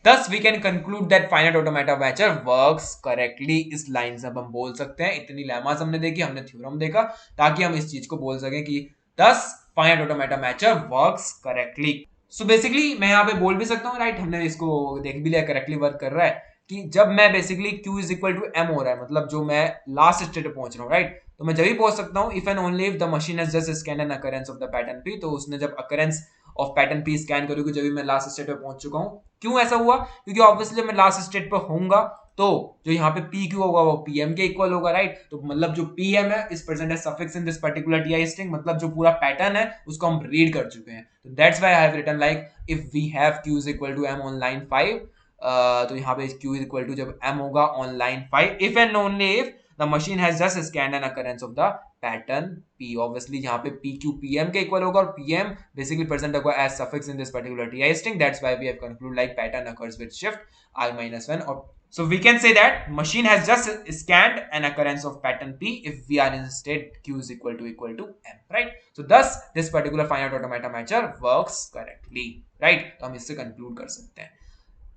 A: Thus we can conclude that finite automata matcher works correctly. इस line से अब हम बोल सकते हैं, इतनी lemmas हमने देखी, हमने थ्योरम देखा, ताकि हम इस चीज को बोल सकें कि thus finite automata matcher works correctly. सो बेसिकली मैं यहाँ पे बोल भी सकता हूँ, राइट, हमने इसको देख भी लिया करेक्टली वर्क कर रहा है, कि जब मैं basically q is equal to m हो रहा है, मतलब जो मैं लास्ट स्टेट पे पहुंच रहा हूँ, राइट, तो मैं जब भी पहुंच सकता हूँ if and only if the machine has just scan an occurrence of the pattern p, तो उसने जब occurrence of pattern p scan करोगे जब भी मैं लास्ट स्टेट पे पहुंच चुका हूँ। क्यों ऐसा हुआ, क्योंकि ऑब्वियसली जब मैं लास्ट स्टेट पे होऊंगा तो जो यहाँ पे pq होगा वो pm के इक्वल होगा, राइट, तो मतलब जो pm है is present as suffix in this particular ti string, मतलब जो पूरा पैटर्न है उसको हम रीड कर चुके हैं। तो that's why I have written like if we have q is equal to m on line 5, तो यहाँ पे q इज इक्वल टू जब m होगा on line 5 if and only if the machine has just scanned an occurrence of the pattern p। Obviously यहाँ पे pq pm के equal होगा और pm बेसिकली प्रेजेंट होगा as suffix in this particular ti string, that's why we have conclude like pattern occurs with shift i-1 or so we can say that machine has just scanned an occurrence of pattern p if we are in state q is equal to m, right? So thus this particular finite automata matcher works correctly, right? तो हम इससे conclude कर सकते हैं।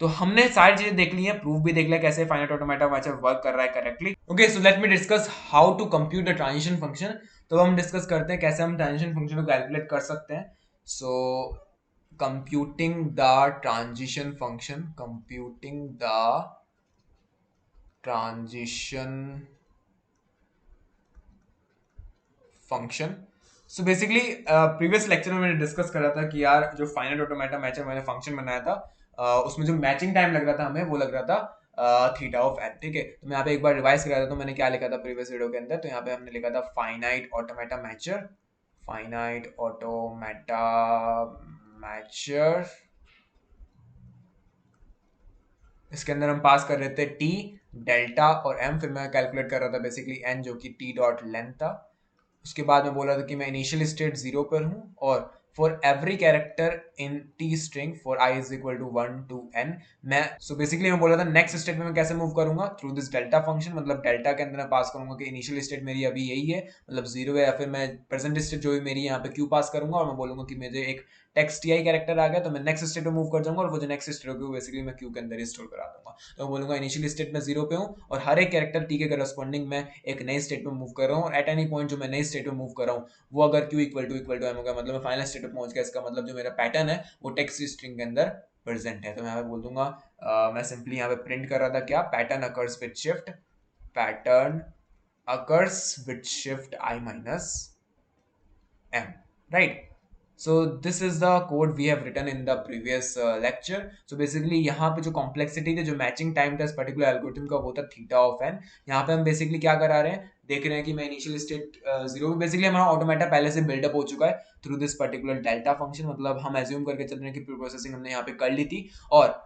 A: तो हमने सारी चीजें देख ली हैं, प्रूफ भी देख लिया कैसे फाइनाइट ऑटोमेटा मैचर वर्क कर रहा है correctly. Okay, so let me discuss how to compute the transition function. तो हम डिस्कस करते हैं कैसे हम ट्रांजिशन फंक्शन को कैलकुलेट कर सकते हैं। So computing the transition function, computing the transition function. So basically previous lecture में मैंने डिस्कस करा था कि यार जो फाइनाइट ऑटोमेटा मैचर मैंने फंक्शन बनाया था, उसमें जो मैचिंग टाइम लग रहा था हमें वो लग रहा था थीटा ऑफ एन, ठीक है। तो मैं यहाँ पे एक बार रिवाइज करा था, तो मैंने क्या लिखा था प्रीवियस वीडियो के अंदर, तो यहाँ पे हमने लिखा था finite automata mature, finite automata mature, इसके अंदर हम पास कर रहे थे टी, डेल्टा और एम, फिर मैं कैलकुलेट कर रहा था बेसिकली एन जो कि टी डॉट लेंथ था। उसके बाद मैं बोला था कि मैं इनिशियल स्टेट 0 पर हूँ और for every character in T string for i is equal to 1 to n, मैं सो बेसिकली मैं बोला था नेक्स्ट स्टेट में मैं कैसे मूव करूंगा थ्रू दिस डेल्टा फंक्शन, मतलब डेल्टा के अंदर मैं पास करूंगा कि इनिशियल स्टेट मेरी अभी यही है, मतलब 0 है, या फिर मैं प्रेजेंट स्टेट जो भी मेरी यहाँ पे क्यू पास करूंगा और मैं बोलूंगा कि मुझे एक टेक्स्ट टी आई कैरेक्टर आ गया, तो मैं नेक्स्ट स्टेट पे मूव कर जाऊंगा और वो जो नेक्स्ट स्टेट होगी वो बेसिकली मैं क्यू के अंदर ही स्टोर करा दूंगा। तो मैं बोलूंगा इनिशियल स्टेट में 0 पे हूँ और हर एक कैरेक्टर टी के करस्पॉन्डिंग मैं एक नई स्टेट में मूव कर रहा हूँ, और एट एनी पॉइंट जो मैं नई स्टेट में मूव कर रहा हूँ वो अगर क्यू इक्वल टू एम होगा, मतलब मैं फाइनल स्टेट पे पहुंच गया, इसका मतलब जो मेरा पैटर्न है वो टेक्स्ट स्ट्रिंग के अंदर प्रेजेंट है। तो मैं यहाँ पे बोल दूंगा मैं सिंपली यहाँ पे प्रिंट कर रहा था क्या, pattern occurs with shift, pattern occurs with shift i minus m, right. So this is the code we have written in the previous lecture. So basically यहाँ पे जो कॉम्प्लेक्सिटी थी, जो मैचिंग टाइम था इस पर्टिकुलर एल्गोरिथम का, वो था थीटा ऑफ एन. यहाँ पे हम बेसिकली क्या करा रहे हैं, देख रहे हैं कि मैं इनिशियल स्टेट जीरो में बेसिकली हमारा ऑटोमेटा पहले से बिल्डअप हो चुका है through this particular delta function. मतलब हम एज्यूम करके चल रहे हैं कि प्री प्रोसेसिंग हमने यहाँ पे कर ली थी और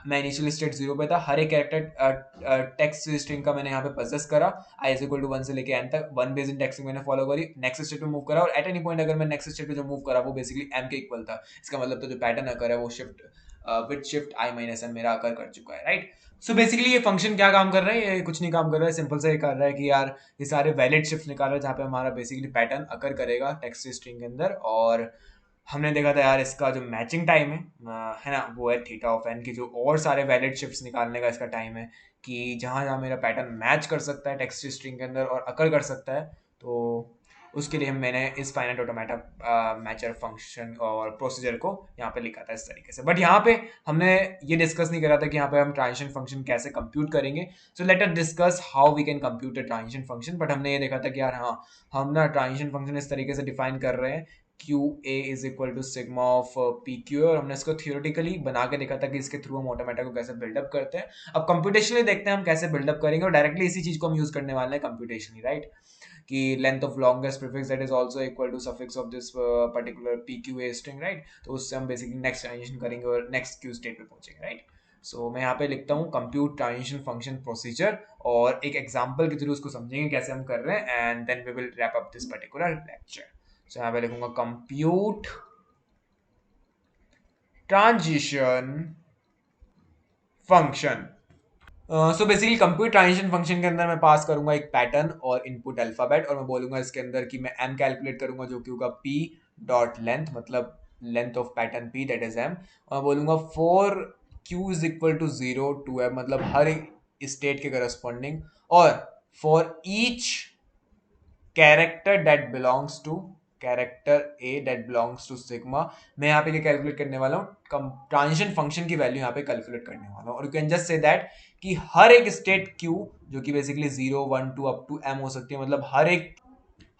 A: मैं इनिशियल स्टेट जीरो पे था. हर एक कैरेक्टर टेक्स्ट स्ट्रिंग का मैंने यहाँ पे प्रोसेस करा, आई इज इक्वल टू 1 से लेके एन तक. वन बेस इंडेक्सिंग मैंने फॉलो करी, नेक्स्ट स्टेट पे मूव करा और एट एनी पॉइंट अगर मैं नेक्स्ट स्टेट पे जो मूव करा वो बेसिकली एम के इक्वल था. इसका मतलब तो जो पैटर्न अकर है वो shift with shift I minus M मेरा अकर कर चुका है, राइट. सो बेसिकली ये फंक्शन क्या काम कर रहा है, ये कुछ नहीं काम कर रहा है, सिंपल से ये कर रहा है कि यार ये सारे वैलिड शिफ्ट निकाल रहा है जहाँ पे हमारा बेसिकली पैटर्न अकर करेगा टेक्स्ट स्ट्रिंग के अंदर. और हमने देखा था यार इसका जो मैचिंग टाइम है ना, वो है थीटा ऑफ एन की. जो और सारे वैलिड शिफ्ट्स निकालने का इसका टाइम है कि जहाँ जहाँ मेरा पैटर्न मैच कर सकता है टेक्स्ट स्ट्रिंग के अंदर और अकर कर सकता है, तो उसके लिए मैंने इस फाइनाइट ऑटोमेटा मैचर फंक्शन और प्रोसीजर को यहाँ पे लिखा था इस तरीके से. बट यहाँ पे हमने ये डिस्कस नहीं करा था कि यहाँ पे हम ट्रांजिशन फंक्शन कैसे कंप्यूट करेंगे. So let us discuss how we can compute a transition function. But हमने ये देखा था कि यार हाँ, हम ना ट्रांजिशन फंक्शन इस तरीके से डिफाइन कर रहे हैं Q A is equal to sigma of P Q, और हमने इसको थियोरेटिकली बना के देखा था कि इसके थ्रू हम ऑटोमेटा को कैसे बिल्डअप करते हैं. अब कंप्यूटेशनली देखते हैं हम कैसे बिल्डअप करेंगे, और डायरेक्टली इसी चीज को हम यूज करने वाले हैं कंप्यूटेशनली, राइट. कि length of longest prefix that is also equal to suffix of this particular P Q A string, right. तो उससे हम बेसिकली नेक्स्ट ट्रांजिशन करेंगे और नेक्स्ट क्यू स्टेट पे पहुंचेंगे, राइट. सो मैं यहाँ पे लिखता हूँ कंप्यूट ट्रांजिशन फंक्शन प्रोसीजर, और एक एग्जांपल के थ्रू उसको समझेंगे कैसे हम कर रहे हैं, and then we will wrap up this particular lecture. So यहाँ पे लिखूंगा compute transition function. So basically compute transition function के अंदर मैं पास करूंगा एक पैटर्न और इनपुट अल्फाबेट, और मैं बोलूंगा इसके अंदर कि मैं एम कैलकुलेट करूंगा जो कि होगा पी डॉट लेंथ, मतलब length of pattern P that is M. और बोलूंगा for Q is equal to zero to M, मतलब हर स्टेट के करस्पॉन्डिंग, और for each character that belongs to character A that belongs to sigma. मैं यहाँ पे क्या कैलकुलेट करने वाला हूँ, ट्रांजिशन फंक्शन की वैल्यू यहाँ पे कैलकुलेट करने वाला हूँ. और you can just say that कि हर एक स्टेट क्यू जो कि बेसिकली 0 1 2 अप टू एम हो सकती है, मतलब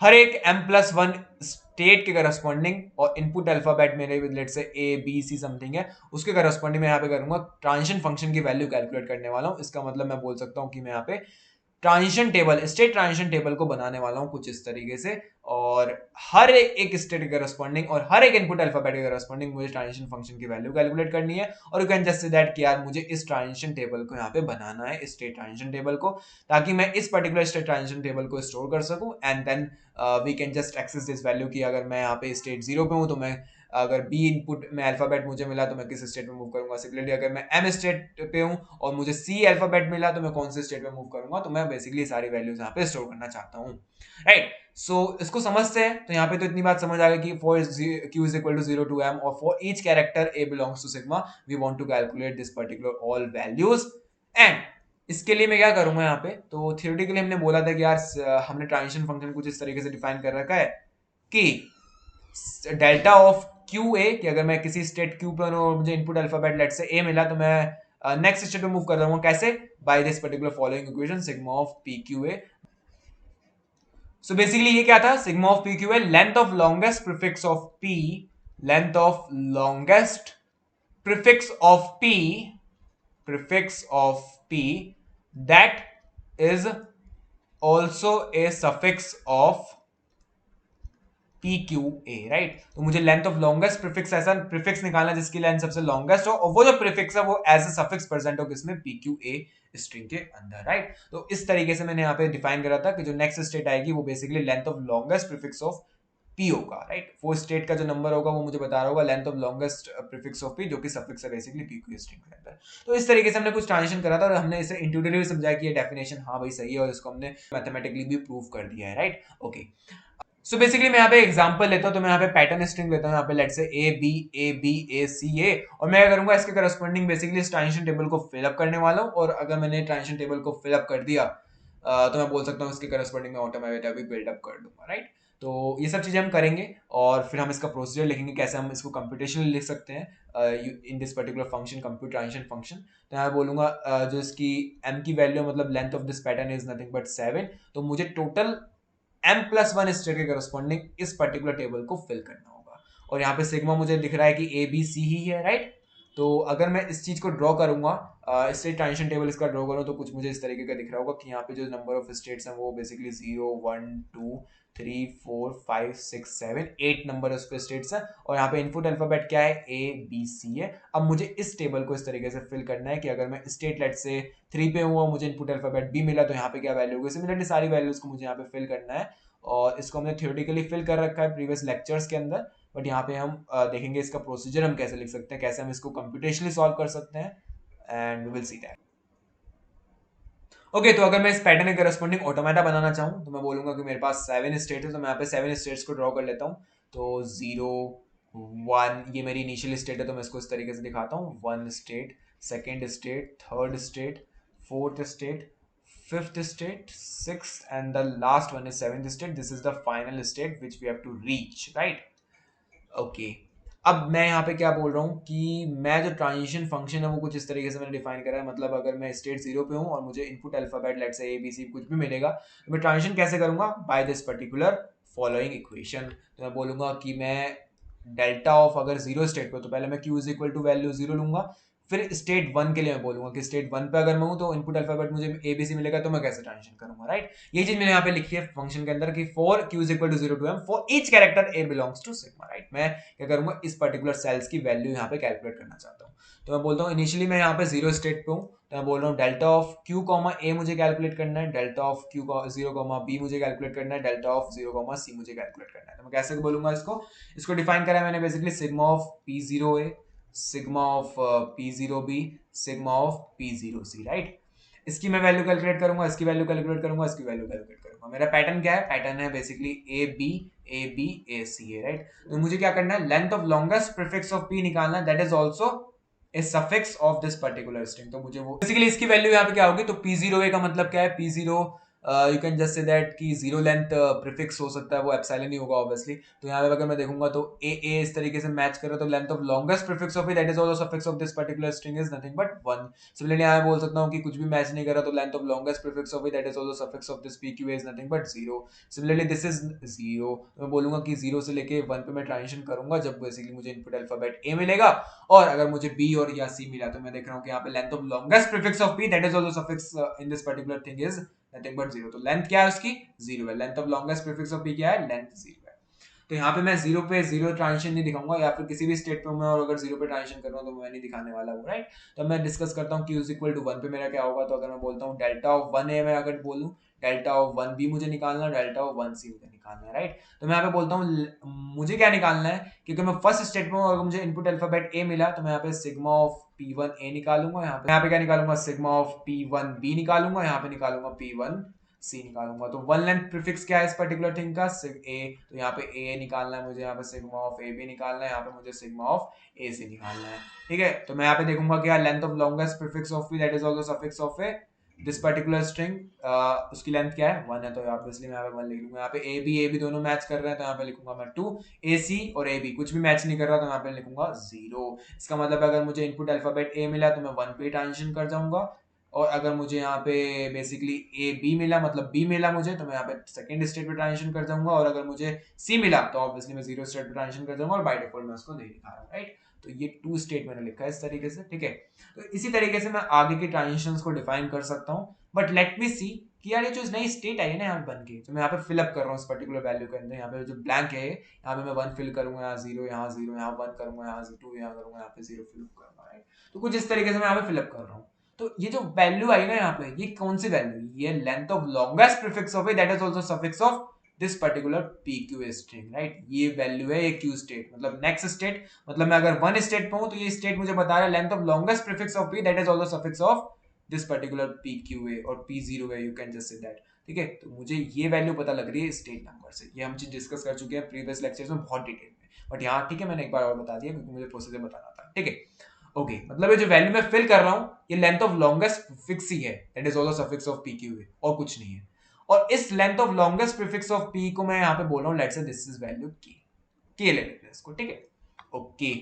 A: हर एक एम प्लस वन स्टेट के करस्पॉन्डिंग, और इनपुट अल्फाबेट मेरे लेट से ए बी सी समथिंग है, उसके करस्पॉन्डिंग मैं यहाँ पे करूंगा ट्रांजिशन फंक्शन की वैल्यू कैलकुलेट करने वाला हूँ. इसका मतलब मैं बोल सकता हूँ कि मैं यहाँ पे transition table, state transition table को बनाने वाला हूं कुछ इस तरीके से, और हर एक स्टेट के करस्पॉन्डिंग और हर एक इनपुट अल्फाबेट के करस्पॉन्डिंग मुझे ट्रांजिशन फंक्शन की वैल्यू कैलकुलेट करनी है. और you can just say that कि यार मुझे इस ट्रांजिशन टेबल को यहाँ पे बनाना है, स्टेट ट्रांजिशन टेबल को, ताकि मैं इस पर्टिकुलर स्टेट ट्रांजिशन टेबल को स्टोर कर सकूं. And then we can just access this value कि अगर मैं यहाँ पे स्टेट जीरो पे हूँ तो मैं, अगर बी इनपुट में अल्फाबेट मुझे मिला तो मैं किस स्टेट में मूव करूंगा. सिमिलरली अगर मैं एम स्टेट पे हूं और मुझे सी अल्फाबेट मिला तो मैं कौन से स्टेट में मूव करूंगा. तो मैं बेसिकली सारी वैल्यूज यहाँ पे स्टोर करना चाहता हूँ, राइट. सो इसको समझते हैं. तो यहाँ पे तो इतनी बात समझ आ गई कि for Q is equal to 0 to M और for each character A belongs to sigma we want to calculate this particular all values. And इसके लिए मैं क्या करूंगा यहाँ पे, तो थियोरेटिकली हमने बोला था कि यार हमने ट्रांजिशन फंक्शन कुछ इस तरीके से डिफाइन कर रखा है कि डेल्टा ऑफ क्यू ए, कि अगर मैं किसी स्टेट क्यू पर हूं और मुझे इनपुट अल्फाबेट लेट से ए मिला तो मैं नेक्स्ट स्टेट पे मूव कर रहा हूँ. कैसे? By this particular following equation sigma of P Q A. So basically ये क्या था, sigma of P Q A length of longest prefix of P, length of longest prefix of P, prefix of P that is also a suffix of P Q A, right. तो मुझे length of longest prefix, ऐसा prefix निकालना जिसकी length सबसे longest हो, और वो जो प्रीफिक्स है वो एज अ सफिक्स प्रेजेंट हो किसमें, पी क्यू ए स्ट्रिंग के अंदर, राइट. तो इस तरीके से मैंने यहाँ पे डिफाइन करा था कि जो नेक्स्ट स्टेट आएगी वो basically length of longest prefix of P होगा, राइट. वो स्टेट का जो नंबर होगा वो मुझे बता रहा होगा length of longest prefix of P, जो कि सफिक्स है बेसिकली पी क्यू स्ट्रिंग के अंदर. तो इस तरीके से हमने कुछ ट्रांजिशन करा था और हमने इसे इंट्यूटिवली समझाया कि ये डेफिनेशन हाँ भाई सही है, और इसको हमने मैथमेटिकली भी प्रूव कर दिया है, राइट. ओके. सो बेसिकली मैं यहाँ पे एग्जांपल लेता हूँ, तो मैं यहाँ पे पैटर्न स्ट्रिंग लेता हूँ यहाँ पे लेट से ए बी ए सी ए, और मैं करूंगा इसके करस्पॉन्डिंग बेसिकली इस ट्रांजिशन टेबल को फिलअप करने वाला हूँ. और अगर मैंने ट्रांजिशन टेबल को फिलअप कर दिया तो मैं बोल सकता हूँ इसके करस्पॉन्डिंग में ऑटोमेटा भी बिल्डअप कर दूंगा, राइट. तो ये सब चीजें हम करेंगे और फिर हम इसका प्रोसीजर लिखेंगे कैसे हम इसको कंप्यूटेशनली लिख सकते हैं इन this particular function, compute transition function. तो यहाँ बोलूंगा जो इसकी m की वैल्यू मतलब length of this pattern is nothing but 7, तो मुझे टोटल m+1 स्टेट के करस्पॉन्डिंग इस पर्टिकुलर टेबल को फिल करना होगा. और यहाँ पे सिग्मा मुझे दिख रहा है कि ए बी सी ही है, राइट। तो अगर मैं इस चीज को ड्रॉ करूंगा, इससे ट्रांजिशन टेबल इसका ड्रॉ करूँ, तो कुछ मुझे इस तरीके का दिख रहा होगा कि यहाँ पे जो नंबर ऑफ स्टेट्स हैं वो बेसिकली 0 1 2 3 4 5 6 7 8 नंबर उस पे स्टेट्स हैं, और यहाँ पे इनपुट अल्फाबेट क्या है, ए बी सी है। अब मुझे इस टेबल को इस तरीके से फिल करना है कि अगर मैं स्टेट लेट से 3 पे हुआ, मुझे इनपुट अल्फाबेट बी मिला, तो यहाँ पे क्या वैल्यू होगी। सिमिलरली सारी वैल्यूज को मुझे यहाँ पे फिल करना है, और इसको हमने थियोरेटिकली फिल कर रखा है प्रीवियस लेक्चर्स के अंदर, बट यहाँ पे हम देखेंगे इसका प्रोसीजर हम कैसे लिख सकते हैं, कैसे हम इसको कंप्यूटेशनली सॉल्व कर सकते हैं, and we will see that. Okay, तो अगर मैं इस पैटर्न के करस्पॉन्डिंग ऑटोमेटा बनाना चाहूँ, तो मैं बोलूंगा कि मेरे पास 7 स्टेट है, तो मैं यहाँ पे 7 स्टेट्स को ड्रॉ कर लेता हूँ। तो 0 1 ये मेरी इनिशियल स्टेट है, तो मैं इसको इस तरीके से दिखाता हूँ। 1 state, second state, third state, fourth state, fifth state, sixth, and the last one is seventh state. This is the final state which we have to reach, right. Okay, अब मैं यहाँ पे क्या बोल रहा हूँ कि मैं जो ट्रांजिशन फंक्शन है वो कुछ इस तरीके से मैंने डिफाइन करा है। मतलब अगर मैं स्टेट 0 पे हूँ और मुझे input alphabet let's say A B सी कुछ भी मिलेगा, तो मैं ट्रांजिशन कैसे करूंगा, by this particular following equation. तो मैं बोलूंगा कि मैं डेल्टा ऑफ, अगर 0 स्टेट पे, तो पहले मैं q is equal to value 0 लूंगा। फिर स्टेट 1 के लिए मैं बोलूंगा कि स्टेट 1 पे अगर मैं हूँ तो इनपुट अल्फाबेट मुझे ए बी सी मिलेगा, तो मैं कैसे ट्रांजिशन करूंगा, राइट। ये चीज मैंने यहाँ पे लिखी है फंक्शन के अंदर कि for q is equal to 0 to m for each character a belongs to sigma, right. मैं क्या करूंगा, इस पर्टिकुलर सेल्स की वैल्यू यहाँ पे कैलकुलेट करना चाहता हूँ। तो मैं बोलता हूँ इनिशियली मैं यहाँ पे 0 स्टेट पे हूँ, तो मैं बोल रहा हूँ delta of q comma A मुझे कैलकुलेट करना है, delta of q 0 comma B मुझे कैलकुलेट करना है, डेल्टा ऑफ 0 कॉमा सी मुझे कैलकुलेट करना है। तो मैं कैसे बोलूंगा इसको डिफाइन करा है मैंने basically sigma of p0a, sigma of p0b, sigma of p0c, right. इसकी मैं वैल्यू कैलकुलेट करूंगा, इसकी वैल्यू कैलकुलेट करूंगा, इसकी वैल्यू कैलकुलेट करूंगा। मेरा पैटर्न क्या है, पैटर्न है बेसिकली ए बी ए सी है, राइट। तो मुझे क्या करना है, length of longest prefix of p निकालना है, that is also a suffix of this particular string. तो मुझे वो बेसिकली इसकी वैल्यू यहाँ पे क्या होगी, तो p0a का मतलब क्या है, p0 you can just say that कि जीरो लेंथ प्रीफिक्स हो सकता है, वो एप्सिलॉन ही होगा ऑब्वियसली। तो यहाँ पे अगर मैं देखूंगा तो ए इस तरीके से मैच कर रहा है, तो length of longest prefix of that is also suffix of this particular string is nothing but 1। Similarly यहाँ बोल सकता हूँ कि कुछ भी मैच नहीं कर रहा, तो length of longest prefix of that is also suffix of this pq is nothing but 0। Similarly this is 0, मैं बोलूंगा कि 0 से लेके 1 पे मैं ट्रांजिशन करूंगा जब बेसिकली मुझे इनपुट अल्फाबेट ए मिलेगा, और अगर मुझे b और या c मिला, तो मैं देख रहा हूँ कि यहाँ पे length of longest prefix of p that is also suffix in this particular thing is nothing but 0। तो लेंथ क्या है उसकी, 0 है। Length of longest prefix of p क्या है, लेंथ 0 है। तो यहाँ पे मैं 0 पे 0 ट्रांजिशन नहीं दिखाऊंगा, या फिर किसी भी स्टेट पे मैं और अगर 0 पे ट्रांजिशन कर रहा हूँ तो मैं नहीं दिखाने वाला हूँ, राइट। तो मैं डिस्कस करता हूँ q इज इक्वल टू 1 पे मेरा क्या होगा। तो अगर मैं बोलता हूँ डेल्टा ऑफ 1 a, मैं अगर बोलूँ डेल्टा ऑफ 1 b मुझे निकालना है, डेल्टा ऑफ 1 c मुझे निकालना है, राइट। तो मैं यहाँ पे बोलता हूँ मुझे क्या निकालना है, क्योंकि मैं फर्स्ट स्टेट में हूँ, अगर मुझे इनपुट अल्फाबेट a मिला, तो मैं यहाँ पे सिग्मा ऑफ p1a निकालूंगा। यहाँ पे क्या निकालूंगा, सिग्मा ऑफ p1b निकालूंगा, यहाँ पे निकालूंगा p1 सी निकालूंगा। तो वन लेंथ प्रीफिक्स क्या है इस पर्टिकुलर थिंग का, ए। तो यहाँ पे ए निकालना है मुझे, यहाँ पे सिग्मा ऑफ ए बी निकालना है, यहाँ पे मुझे सिग्मा ऑफ ए सी निकालना है, ठीक है। तो मैं यहाँ पे देखूंगा क्या, length of longest prefix of P that is also suffix of A this particular string, उसकी लेंथ क्या है, 1 है। तो ऑब्वियसली मैं यहाँ पे 1 लिख लूंगा। यहाँ पे ए बी दोनों मैच कर रहे हैं, तो यहाँ पे लिखूंगा मैं 2। ए सी और ए बी कुछ भी मैच नहीं कर रहा, तो यहाँ पे लिखूंगा 0। इसका मतलब अगर मुझे इनपुट अल्फाबेट ए मिला, तो मैं 1 पे ट्रांजिशन कर जाऊंगा, और अगर मुझे यहाँ पे बेसिकली ए बी मिला, मतलब बी मिला मुझे, तो मैं यहाँ पे सेकंड स्टेट पे ट्रांजिशन कर जाऊंगा, और अगर मुझे सी मिला तो ऑब्वियसली मैं 0 स्टेट पे ट्रांजिशन कर जाऊंगा, और बाय डिफॉल्ट मैं उसको नहीं दिखा रहा हूँ, राइट। तो ये 2 स्टेट मैंने लिखा है इस तरीके से, ठीक है। तो इसी तरीके से मैं आगे के ट्रांजिशंस को डिफाइन कर सकता हूँ। बट लेट मी सी कि यार ये जो नई स्टेट आई है ना यहाँ पे बन के, तो मैं यहाँ पे फिलअप कर रहा हूँ इस पर्टिकुलर वैल्यू के अंदर। यहाँ पे जो ब्लैंक है, यहाँ पे मैं 1 फिल करूंगा, यहाँ 0, यहाँ 0, यहाँ 1 करूंगा, यहाँ 2 यहाँ करूंगा, यहाँ पे 0 फिलअप करूंगा, राइट। तो कुछ इस तरीके से मैं यहाँ पे फिलअप कर रहा हूँ। तो ये जो वैल्यू आई ना यहाँ पे, ये कौन सी वैल्यू, ये length of longest prefix of that is also suffix of this particular pq string, right. ये वैल्यू है, ये q स्टेट, मतलब नेक्स्ट स्टेट, मतलब मैं अगर 1 स्टेट पे हूं, तो ये स्टेट मुझे बता रहा है length of longest prefix of p that is also suffix of this particular pqa और p0a, you can just say that, ठीक है। तो मुझे ये वैल्यू पता लग रही है स्टेट नंबर से। ये हम चीज डिस्कस कर चुके हैं प्रीवियस लेक्चर्स में बहुत डिटेल में, बट यहाँ ठीक है मैंने एक बार और बता दिया क्योंकि मुझे प्रोसीजर बताना था, ठीक है। ओके, मतलब ये जो वैल्यू मैं फिल कर रहा हूं, ये लेंथ ऑफ लॉन्गेस्ट फिक्स ही है, that is also suffix of pqa, और कुछ नहीं है। और इस length of longest prefix of p को मैं यहाँ पे बोल रहा हूँ, let's say this is value k ले लेते हैं इसको, ठीक है। ओके,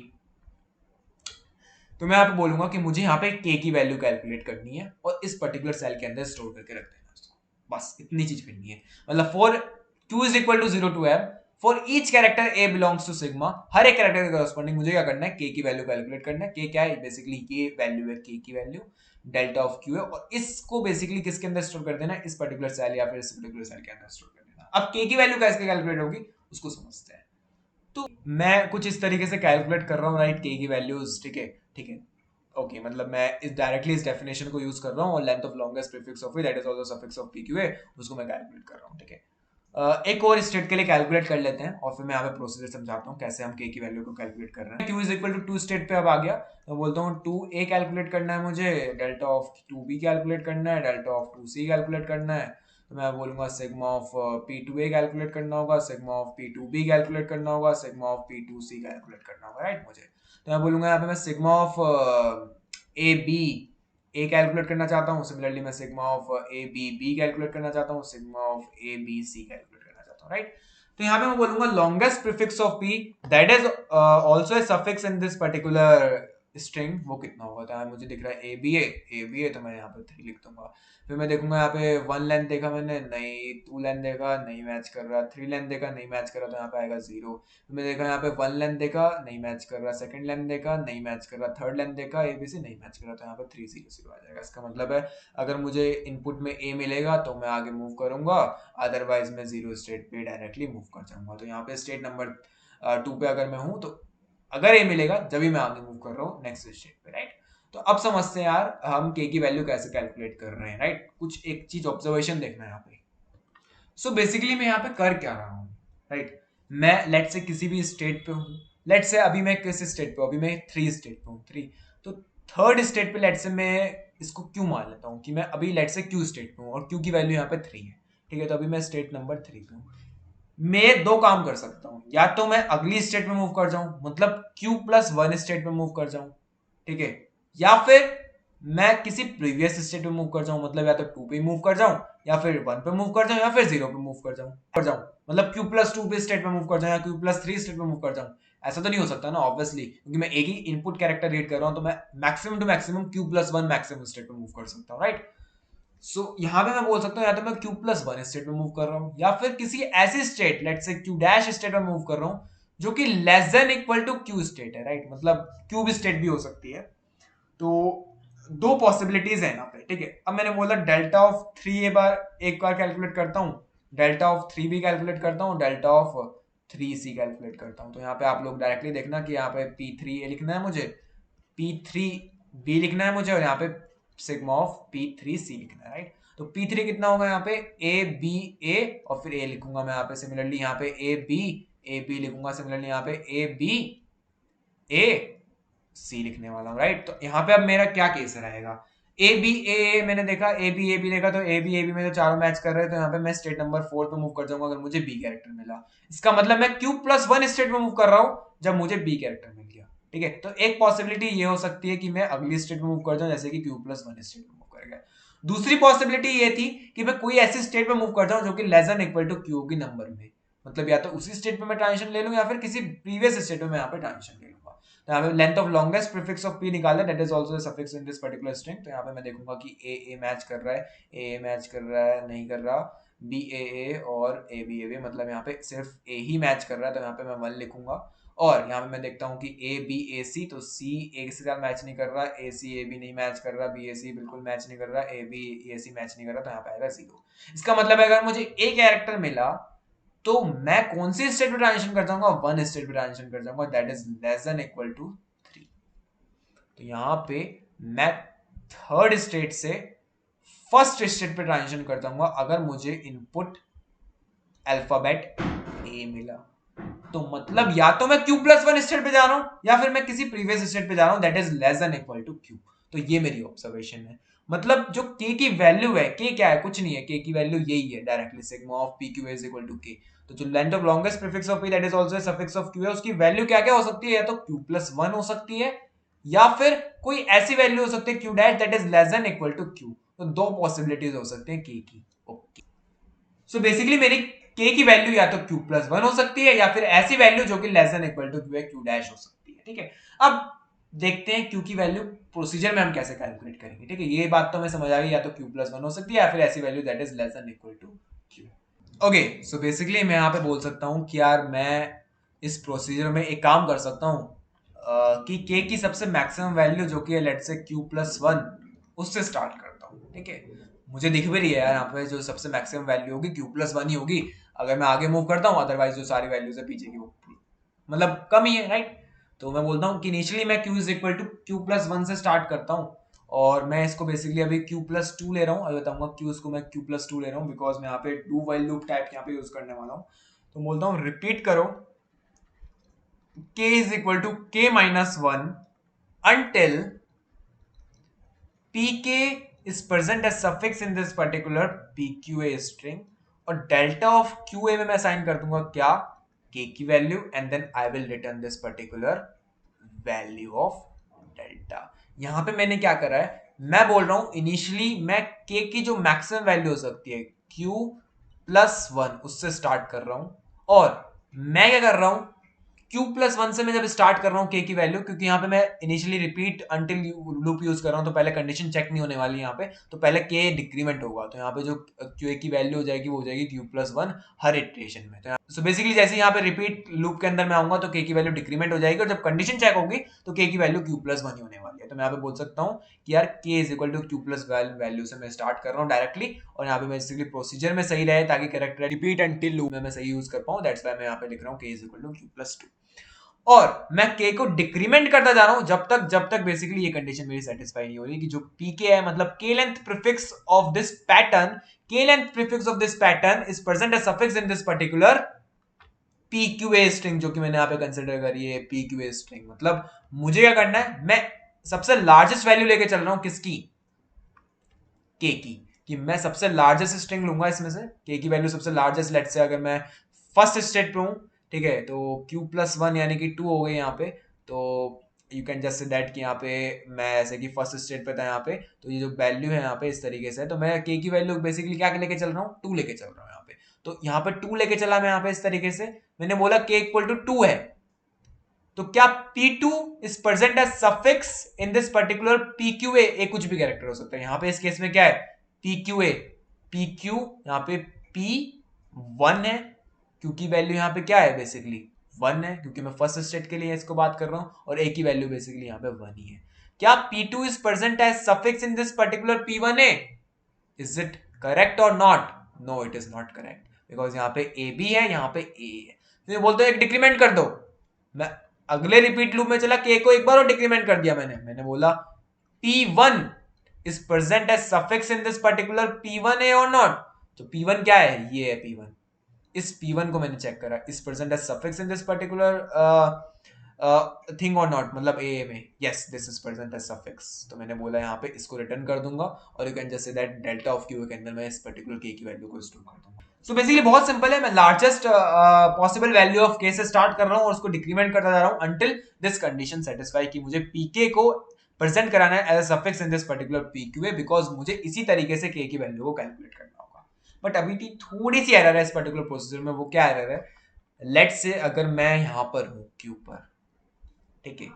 A: तो मैं यहाँ पे बोलूंगा कि मुझे यहाँ पे k की वैल्यू कैलकुलेट करनी है, और इस पर्टिकुलर सेल के अंदर स्टोर करके रख देना उसको, बस इतनी चीज करनी है। मतलब for q is equal to 0 to m for each character A belongs to sigma, हर एक कैरेक्टर के कॉरस्पॉन्डिंग मुझे क्या करना है, के की वैल्यू कैलकुलेट करना है। के क्या है, बेसिकली ये वैल्यू है के की वैल्यू, डेल्टा ऑफ क्यू है, और इसको बेसिकली किसके अंदर स्टोर कर देना, इस पर्टिकुलर सेल या फिर इस पर्टिकुलर सेल के अंदर स्टोर कर देना। अब के की वैल्यू कैसे कैलकुलेट होगी उसको समझते हैं। तो मैं कुछ इस तरीके से कैलकुलेट कर रहा हूँ, राइट, के की वैल्यूज, ठीक है, ठीक है, ओके, मतलब मैं इस डायरेक्टली इस डेफिनेशन को यूज कर रहा हूँ, और length of longest prefix of that is also suffix of P Q है, उसको मैं कैलकुलेट कर रहा हूँ, ठीक है। एक और स्टेट के लिए कैलकुलेट कर लेते हैं, और फिर मैं यहाँ पे प्रोसीजर समझाता हूँ कैसे हम के की वैल्यू को कैलकुलेट कर रहे हैं। Q is equal to two state पे अब आ गया, तो बोलता हूँ टू ए कैलकुलेट करना है मुझे, delta of two B calculate करना है, delta of two C calculate करना है। तो मैं बोलूंगा sigma of P two A calculate करना होगा, sigma of P two B calculate करना होगा, sigma of P two C calculate करना होगा, राइट मुझे। तो मैं बोलूंगा यहाँ पे मैं sigma of A B A calculate करना चाहता हूँ, सिमिलरली मैं sigma of A B B calculate करना चाहता हूँ, sigma of A B C calculate करना चाहता हूँ, राइट। तो यहाँ पे मैं बोलूंगा longest prefix of P that is also a suffix in this particular string, वो कितना होगा। तो मुझे दिख रहा है ए बी ए, तो मैं यहाँ पे 3 लिख दूंगा। फिर मैं देखूंगा यहाँ पे 1 लेंथ देखा मैंने, नहीं, 2 लेंथ देखा, नहीं मैच कर रहा, 3 लेंथ देखा, नहीं मैच कर रहा, तो यहाँ पे आएगा 0। फिर मैं देखा यहाँ पे 1 लेंथ देखा, नहीं मैच कर रहा, सेकंड लेंथ देखा, नहीं मैच कर रहा, थर्ड लेंथ देखा ए बी सी, नहीं मैच कर रहा, तो यहाँ पे 3 0 0 आ जाएगा। इसका मतलब है अगर मुझे इनपुट में ए मिलेगा तो मैं आगे मूव करूंगा, अदरवाइज मैं 0 स्टेट पे डायरेक्टली मूव कर जाऊंगा। तो यहाँ पे स्टेट नंबर 2 पे अगर मैं हूँ तो अगर ए मिलेगा जब भी मैं आगे मूव कर रहा हूँ नेक्स्ट स्टेट पे, राइट। तो अब समझते हैं यार हम के की वैल्यू कैसे कैलकुलेट कर रहे हैं, राइट। कुछ एक चीज ऑब्जर्वेशन देखना है यहाँ पे। सो बेसिकली मैं यहाँ पे कर क्या रहा हूँ, राइट। मैं लेट से किसी भी स्टेट पे हूँ, लेट से अभी मैं किस स्टेट पे हूँ, अभी मैं 3 स्टेट पे हूँ, 3। तो थर्ड स्टेट पे लेट से मैं इसको क्यों मान लेता हूँ कि मैं अभी लेट से क्यू स्टेट पे हूँ, और क्यू की वैल्यू यहाँ पे 3 है, ठीक है। तो अभी मैं स्टेट नंबर 3 पे हूँ। मैं दो काम कर सकता हूँ, या तो मैं अगली स्टेट में मूव कर जाऊं, मतलब Q+1 स्टेट में मूव कर जाऊं, ठीक है, या फिर मैं किसी प्रीवियस स्टेट में मूव कर जाऊं, मतलब या तो 2 पे मूव कर जाऊं, या फिर 1 पे मूव कर जाऊं, या फिर 0 पे मूव कर जाऊं, मतलब Q+2 पे स्टेट में मूव कर जाऊं, या Q+3 स्टेट में मूव कर जाऊं। ऐसा तो नहीं हो सकता ना ऑब्वियसली, क्योंकि मैं एक ही इनपुट कैरेक्टर रीड कर रहा हूं, तो मैं maximum to maximum Q+1 maximum state में मूव कर सकता हूं, राइट। सो यहाँ पे मैं बोल सकता हूँ या तो मैं Q+1 स्टेट में मूव कर रहा हूँ, या फिर किसी ऐसी state let say Q dash state में मूव कर रहा हूँ जो कि less than equal to Q state है, राइट। मतलब क्यूब स्टेट भी हो सकती है। तो दो पॉसिबिलिटीज है यहाँ पे, ठीक है। अब मैंने बोला डेल्टा ऑफ 3 एक बार कैलकुलेट करता हूँ, डेल्टा ऑफ 3 भी कैलकुलेट करता हूँ, डेल्टा ऑफ 3C कैलकुलेट करता हूँ। तो यहाँ पे आप लोग डायरेक्टली देखना कि यहाँ पे P3A लिखना है मुझे, P3B लिखना है मुझे, और यहाँ पे सिग्मा ऑफ P3C लिखना है, राइट। तो P3 कितना होगा यहाँ पे A और फिर A लिखूंगा मैं यहाँ पे, सिमिलरली यहाँ पे A B लिखूंगा, सिमिलरली यहाँ पे A C लिखने वाला हूँ, राइट। तो यहाँ पे अब मेरा क्या केस रहेगा, A मैंने देखा, A B देखा, तो A B में तो चारों मैच कर रहे हैं, तो यहाँ पे मैं स्टेट नंबर 4 पे मूव कर जाऊंगा अगर मुझे B कैरेक्टर मिला। इसका मतलब मैं Q+1 स्टेट में मूव कर रहा हूँ जब मुझे B कैरेक्टर मिल गया, ठीक है। तो एक पॉसिबिलिटी ये हो सकती है कि मैं अगली स्टेट में मूव कर जाऊं, जैसे कि Q+1 स्टेट में मूव कर गया। दूसरी पॉसिबिलिटी ये थी कि मैं कोई ऐसी स्टेट में मूव कर जाऊं जो कि less than equal to Q की नंबर में, मतलब या तो उसी स्टेट में मैं ट्रांजिशन ले लूं, या फिर किसी प्रीवियस स्टेट में मैं यहाँ पे ट्रांजिशन ले लूंगा। तो यहाँ पे length of longest prefix of P निकाला, that is also suffix in this particular string. तो यहाँ पे मैं देखूंगा कि A मैच कर रहा है, A मैच कर रहा है, नहीं कर रहा, B और A B, मतलब यहाँ पे सिर्फ A ही मैच कर रहा है, तो यहाँ पे मैं 1 लिखूंगा। और यहाँ पे मैं देखता हूँ कि A C, तो C A के साथ मैच नहीं कर रहा, A B नहीं मैच कर रहा, B बिल्कुल मैच नहीं कर रहा, A C मैच नहीं कर रहा, तो यहाँ पे आएगा 0। इसका मतलब है अगर मुझे A कैरेक्टर मिला तो मैं कौन सी स्टेट पे ट्रांजिशन कर जाऊंगा, 1 स्टेट पे ट्रांजिशन कर जाऊंगा, that is less than equal to 3। तो यहाँ पे मैं थर्ड स्टेट से फर्स्ट स्टेट पे ट्रांजिशन कर जाऊंगा अगर मुझे इनपुट अल्फाबेट ए मिला। तो मतलब या तो मैं Q+1 स्टेट पे जा रहा हूं, या फिर मैं किसी प्रीवियस स्टेट पे जा रहा हूं that is less than equal to Q। तो ये मेरी ऑब्जर्वेशन है। मतलब जो K की वैल्यू है, K क्या है, कुछ नहीं है, K की वैल्यू यही है directly, sigma of PQ is equal to K। तो जो length of longest prefix of P that is also suffix of Q है, उसकी वैल्यू क्या क्या हो सकती है, या तो Q+1 हो सकती है, या फिर कोई ऐसी वैल्यू हो सकती है Q dash that is less than equal to Q। तो दो पॉसिबिलिटीज हो सकती है K की, ओके। सो बेसिकली मेरी K की वैल्यू या तो Q+1 हो सकती है, या फिर ऐसी वैल्यू जो कि less than equal to Q है, Q डैश हो सकती है, ठीक है। अब देखते हैं Q की वैल्यू प्रोसीजर में हम कैसे कैलकुलेट करेंगे, ठीक है। ये बात तो मैं समझ आ गई, या तो Q+1 हो सकती है, या फिर ऐसी value that is less than equal to Q। Okay, so basically मैं यहाँ पे बोल सकता हूँ कि यार मैं इस प्रोसीजर में एक काम कर सकता हूँ कि के की सबसे मैक्सिमम वैल्यू जो कि है let's say Q plus one, उससे स्टार्ट करता हूँ। ठीक है, मुझे दिख भी रही है यार यहाँ पे जो सबसे मैक्सिमम वैल्यू होगी क्यू प्लस वन ही होगी अगर मैं आगे मूव करता हूँ, अदरवाइज जो सारी वैल्यूज है पीछे की वो मतलब कम ही है, राइट। तो मैं बोलता हूँ कि इनिशियली मैं Q is equal to Q plus one से स्टार्ट करता हूँ और मैं इसको बेसिकली अभी क्यू प्लस टू ले रहा हूँ। अभी बताऊंगा क्यू इसको मैं क्यू प्लस टू ले रहा हूँ बिकॉज मैं यहाँ पे डू वाइल लूप टाइप यहाँ पे यूज करने वाला हूँ। तो बोलता हूँ रिपीट करो k is equal to k minus one until pk is present as suffix in this particular pqa string और डेल्टा ऑफ qa में मैं असाइन कर दूंगा क्या, k की value and then I will return this particular value of delta. यहां पे मैंने क्या करा है, मैं बोल रहा हूं इनिशियली मैं k की जो मैक्सिमम वैल्यू हो सकती है q प्लस वन उससे स्टार्ट कर रहा हूं और मैं क्या कर रहा हूं क्यू प्लस वन से मैं जब स्टार्ट कर रहा हूँ के की वैल्यू, क्योंकि यहाँ पे मैं initially repeat until loop use कर रहा हूँ तो पहले कंडीशन चेक नहीं होने वाली यहाँ पे, तो पहले के डिक्रीमेंट होगा। तो यहाँ पे जो क्यू की वैल्यू हो जाएगी वो हो जाएगी क्यू प्लस वन हर इटरेशन में। तो सो बेसिकली जैसे यहाँ पे रिपीट लूप के अंदर मैं आऊंगा तो के की वैल्यू डिक्रीमेंट हो जाएगी और जब कंडीशन चेक होगी तो के की वैल्यू क्यू प्लस वन ही होने वाली है। तो मैं यहाँ पे बोल सकता हूँ कि यार K is equal to Q plus value से मैं स्टार्ट कर रहा हूँ डायरेक्टली और यहाँ पे बेसिकली प्रोसीजर में सही रहे ताकि करेक्ट रिपीट अंटिल लूप में मैं सही यूज कर पाऊँ। दैट्स व्हाई मैं यहाँ पे लिख रहा हूँ K is equal to Q plus two और मैं k को डिक्रीमेंट करता जा रहा हूं जब तक बेसिकली ये कंडीशन मेरी सेटिस्फाई नहीं हो रही कि जो pk है मतलब k length prefix of this pattern, k length prefix of this pattern is present as suffix in this particular pqa string जो कि मैंने यहां पे कंसीडर करी है pqa स्ट्रिंग। मतलब मुझे क्या करना है, मैं सबसे लार्जेस्ट वैल्यू लेके चल रहा हूं किसकी, k की, कि मैं सबसे लार्जेस्ट स्ट्रिंग लूंगा इसमें से k की वैल्यू सबसे लार्जेस्ट, लेट्स से अगर मैं फर्स्ट स्टेट पे हूं, ठीक है, तो q प्लस वन यानी कि टू हो गई यहाँ पे। तो you can just say that कि यहाँ पे मैं ऐसे कि फर्स्ट स्टेट पे था यहाँ पे, तो ये जो वैल्यू है यहाँ पे इस तरीके से, तो मैं k की वैल्यू बेसिकली क्या लेके चल रहा हूँ, टू लेके चल रहा हूँ यहाँ पे। तो यहाँ पे टू लेके चला मैं यहाँ पे इस तरीके से, मैंने बोला k इक्वल टू टू है, तो क्या P2 is present as suffix in this particular PQA, A कुछ भी कैरेक्टर हो सकता है। यहां पे इस केस में क्या है PQA, PQ यहां पे P1 है क्योंकि वैल्यू यहां पे क्या है बेसिकली वन है क्योंकि मैं फर्स्ट स्टेट के लिए इसको बात कर रहा हूं और ए की वैल्यू बेसिकली यहां पे वन ही है। क्या P2 is present as suffix in this particular P1A, is it correct और not, no it is not correct because यहाँ पे ए बी है यहाँ पे ए है। तो बोलते एक डिक्रीमेंट कर दो, मैं अगले रिपीट लूप में चला के को एक बार और डिक्रीमेंट कर दिया मैंने बोला P1 is present as suffix in this particular P1A और नॉट। तो P1 क्या है, ये है P1, इस P1 को मैंने चेक करा is present as suffix in this particular thing और नॉट, मतलब ए में yes this is present as suffix. तो मैंने बोला यहाँ पे इसको रिटर्न कर दूंगा और you can just say that delta of Q के अंदर मैं इस पर्टिकुलर के की वैल्यू को स्टोर कर दूंगा। सो बेसिकली बहुत सिंपल है, मैं लार्जेस्ट पॉसिबल वैल्यू ऑफ के से स्टार्ट कर रहा हूँ और उसको डिक्रीमेंट करता जा रहा हूँ अंटिल दिस कंडीशन सेटिस्फाई कि मुझे पीके को प्रेजेंट कराना है as a suffix in this particular PQA because मुझे इसी तरीके से के की वैल्यू को कैलकुलेट करना होगा। बट अभी की थोड़ी सी एरर है इस पर्टिकुलर प्रोसीजर में, वो क्या एरर है, लेट्स से अगर मैं यहां पर हूं क्यू पर, ठीक है,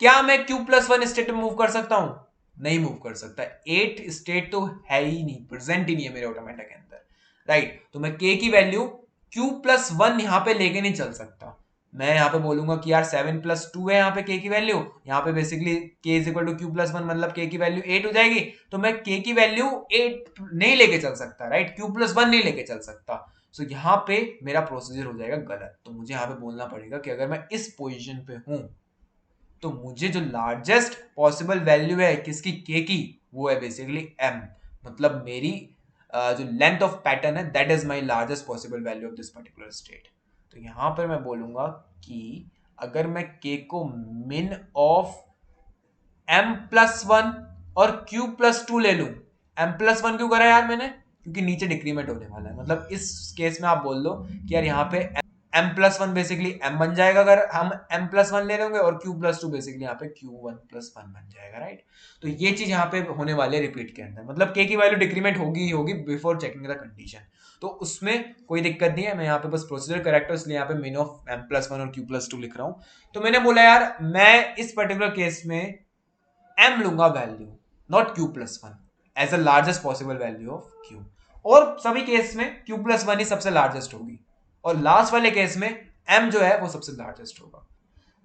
A: क्या मैं क्यू प्लस वन स्टेट में मूव कर सकता हूं, नहीं मूव कर सकता, एट स्टेट तो है ही नहीं, प्रेजेंट ही नहीं है मेरे ऑटोमेटा के अंदर, राइट। तो मैं के की वैल्यू क्यू प्लस वन यहां पे लेके नहीं चल सकता। मैं यहाँ पे बोलूंगा कि यार 7 प्लस टू है यहाँ पे के की वैल्यू, यहाँ पे basically K is equal to Q plus one मतलब के की वैल्यू 8 हो जाएगी, तो मैं के की वैल्यू 8 नहीं लेके चल सकता, राइट, क्यू प्लस वन नहीं लेके चल सकता। सो यहाँ पे मेरा प्रोसीजर हो जाएगा गलत। तो मुझे यहाँ पे बोलना पड़ेगा कि अगर मैं इस पोजिशन पे हूं तो मुझे जो लार्जेस्ट पॉसिबल वैल्यू है किसकी, के की, वो है बेसिकली m, मतलब मेरी जो लेंथ ऑफ पैटर्न है that is my largest possible value of this particular state. तो यहां पर मैं बोलूंगा कि अगर मैं k को मिन ऑफ m प्लस वन और q प्लस टू ले लूं, m प्लस वन क्यों करा यार मैंने, क्योंकि नीचे डिक्रीमेंट होने वाला है, मतलब इस केस में आप बोल दो कि यार यहाँ पे m plus one basically m बन जाएगा अगर हम m प्लस वन ले लेंगे और q प्लस टू बेसिकली यहाँ पे q1 प्लस वन बन जाएगा, राइट। तो ये चीज यहाँ पे होने वाले रिपीट के अंदर, मतलब k की वैल्यू डिक्रीमेंट होगी ही होगी बिफोर चेकिंग द कंडीशन। तो उसमें कोई दिक्कत नहीं है, मैं यहाँ पे बस प्रोसीजर करेक्ट है इसलिए यहाँ पे min of m plus one और q प्लस टू लिख रहा हूँ। तो मैंने बोला यार मैं इस पर्टिकुलर केस में m लूंगा value, not q plus one as the largest possible value of q, और सभी केस में q प्लस वन ही सबसे लार्जेस्ट होगी और लास्ट वाले केस में m जो है वो सबसे लार्जेस्ट होगा।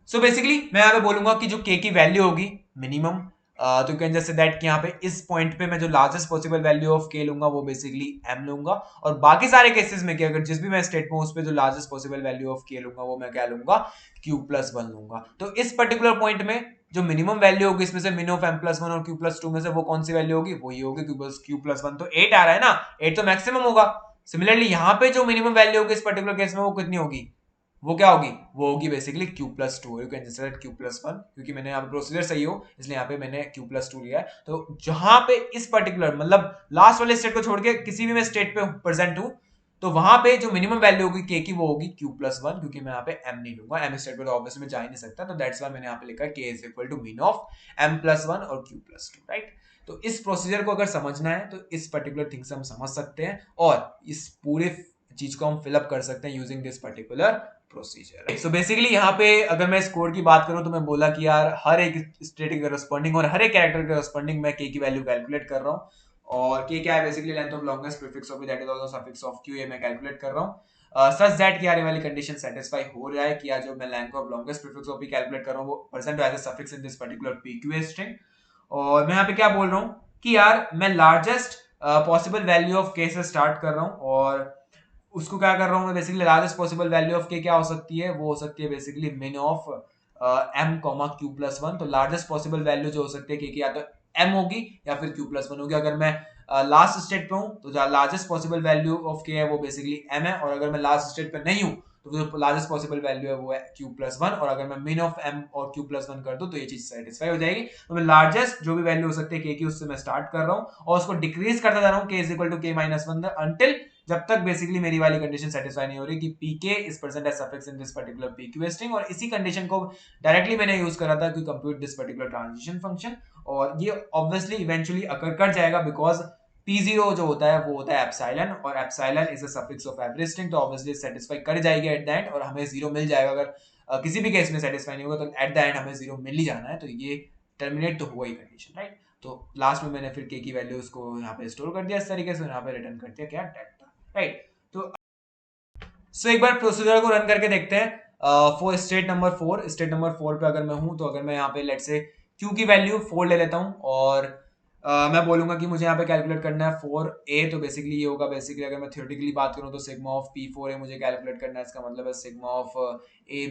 A: सो बेसिकली मैं यहाँ पे बोलूंगा कि जो k की वैल्यू होगी मिनिमम, तो कैन जस्ट से दैट कि यहाँ पे इस पॉइंट पे मैं जो largest possible value of k लूंगा वो बेसिकली m लूंगा, और बाकी सारे केसेस में कि अगर जिस भी मैं स्टेट में उस पे जो largest possible value of k लूंगा वो मैं क्या लूंगा q प्लस वन लूंगा। तो इस पर्टिकुलर पॉइंट में जो मिनिमम वैल्यू होगी इसमें से मिन ऑफ m प्लस वन और q प्लस टू में से वो कौन सी वैल्यू होगी, वही होगी q प्लस वन। तो 8 आ रहा है ना, 8 तो मैक्सिमम होगा। सिमिलरली यहाँ पे जो मिनिमम वैल्यू होगी इस पर्टिकुलर केस में वो कितनी होगी, वो क्या होगी, वो होगी basically q plus to. You can just q plus one, क्योंकि मैंने यहाँ पे प्रोसीजर सही हो इसलिए यहाँ पे मैंने q प्लस टू लिया है। तो जहां पे इस पर्टिकुलर मतलब लास्ट वाले स्टेट को छोड़ के किसी भी मैं स्टेट पे प्रेजेंट हूं तो वहां पे जो मिनिमम वैल्यू होगी k की वो होगी q प्लस वन, क्योंकि मैं यहाँ पे m नहीं लूंगा, m स्टेट पे तो ऑब्वियसली मैं जा ही नहीं सकता, तो दैट्स व्हाई मैंने यहाँ पे लिखा है k is equal to mean of m plus one और q प्लस टू, राइट। तो इस प्रोसीजर को अगर समझना है तो इस पर्टिकुलर थिंग से हम समझ सकते हैं और इस पूरे चीज को हम फिलअप कर सकते हैं using this particular procedure. So basically यहाँ पे अगर मैं स्कोर की बात करूं तो मैं बोला कि यार हर एक स्टेट के करस्पॉन्डिंग और हर एक कैरेक्टर के करस्पॉन्डिंग मैं k की वैल्यू कैलकुलेट कर रहा हूँ, और k क्या है basically length of longest prefix of that is also suffix of q, ये मैं कैलकुलेट कर रहा हूँ सच दैट कि यार ये वाली कंडीशन सेटिस्फाई हो रहा है कि यार जो मैं length of longest prefix of p calculate कर रहा हूँ वो present as a suffix in this particular pq string. और मैं यहाँ पे क्या बोल रहा हूँ कि यार मैं largest possible value of k से स्टार्ट कर रहा हूँ और उसको क्या कर रहा हूँ मैं basically largest possible value of k क्या हो सकती है, वो हो सकती है बेसिकली मिन of m comma q plus one. तो लार्जेस्ट पॉसिबल वैल्यू जो हो सकती है k की या तो m होगी या फिर q प्लस वन होगी। अगर मैं लास्ट स्टेट पे हूँ तो जो largest possible value of k है वो बेसिकली m है, और अगर मैं लास्ट स्टेट पे नहीं हूँ तो जो लार्जेस्ट पॉसिबल वैल्यू है वो है q प्लस वन, और अगर मैं मिन ऑफ m और q प्लस वन कर दूं तो ये चीज सेटिस्फाई हो जाएगी। तो मैं लार्जेस्ट जो भी वैल्यू हो सकती है k की उससे मैं स्टार्ट कर रहा हूँ और उसको डिक्रीज करता जा रहा हूँ k is equal to k minus one until जब तक बेसिकली मेरी वाली कंडीशन सेटिस्फाई नहीं हो रही कि pk is present as suffix in this particular pq string. और इसी कंडीशन को डायरेक्टली मैंने यूज करा था कि compute this particular transition function, और ये ऑब्वियसली इवेंचुअली अकर कर जाएगा बिकॉज p0 जो होता है वो होता है एप्सिलॉन, और epsilon is a suffix of every string, तो ऑब्वियसली सेटिस्फाई कर जाएगी एट द एंड और हमें जीरो मिल जाएगा। अगर किसी भी केस में सेटिस्फाई नहीं होगा तो एट द एंड हमें जीरो मिल ही जाना है, तो ये टर्मिनेट तो हुआ ही कंडीशन, राइट। तो लास्ट में मैंने फिर k की वैल्यू उसको यहाँ पे स्टोर कर दिया इस तरीके से, यहाँ पे रिटर्न कर दिया क्या डेल्टा, राइट। तो सो एक बार प्रोसीजर को रन करके देखते हैं for state number 4। State number 4 पे अगर मैं हूं तो अगर मैं यहाँ पे लेट से q की वैल्यू 4 ले लेता हूं और मैं बोलूंगा कि मुझे यहाँ पे कैलकुलेट करना है 4a, तो बेसिकली ये होगा बेसिकली अगर मैं थ्योरेटिकली बात करूं तो सिग्मा ऑफ p4a मुझे कैलकुलेट करना है, इसका मतलब है सिग्मा ऑफ a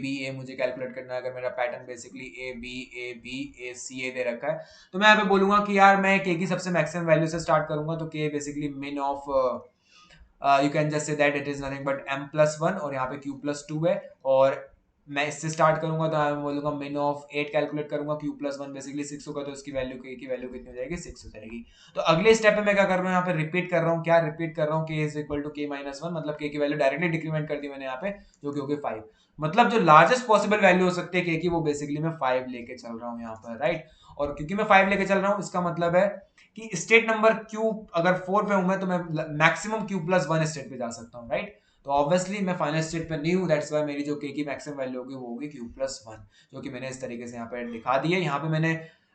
A: b मुझे कैलकुलेट करना है। अगर मेरा पैटर्न बेसिकली a दे रखा है तो मैं यहाँ पे बोलूंगा कि यार मैं k की सबसे मैक्सिमम वैल्यू से स्टार्ट करूंगा, तो k बेसिकली मिन of you can just say that it is nothing but m plus one और यहाँ पे q प्लस टू है, और मैं इससे स्टार्ट करूंगा तो मैं बोलूंगा मिन ऑफ 8 कैलकुलेट करूंगा, q प्लस वन बेसिकली 6 होगा तो इसकी वैल्यू k की वैल्यू कितनी हो जाएगी 6 हो जाएगी। तो अगले स्टेप पे मैं क्या कर रहा हूँ यहाँ पे रिपीट कर रहा हूँ, क्या रिपीट कर रहा हूँ k is equal to k minus one, मतलब k की वैल्यू डायरेक्टली डिक्रीमेंट कर दी मैंने यहाँ पे जो कि होगी 5, मतलब जो लार्जेस्ट पॉसिबल वैल्यू हो सकती है k की वो बेसिकली मैं 5 लेके चल रहा हूँ यहाँ पर, राइट। और क्योंकि मैं 5 लेके चल रहा हूँ इसका मतलब है कि स्टेट नंबर q अगर 4 पे हूं मैं तो मैं maximum q plus one state पे जा सकता हूँ, राइट। तो ऑब्वियसली मैं फाइनल स्टेट पे नहीं हूँ, दैट्स व्हाई मेरी जो k की मैक्सिमम वैल्यू होगी वो होगी q प्लस वन, जो कि मैंने इस तरीके से यहाँ पे दिखा दी है। यहाँ पे मैंने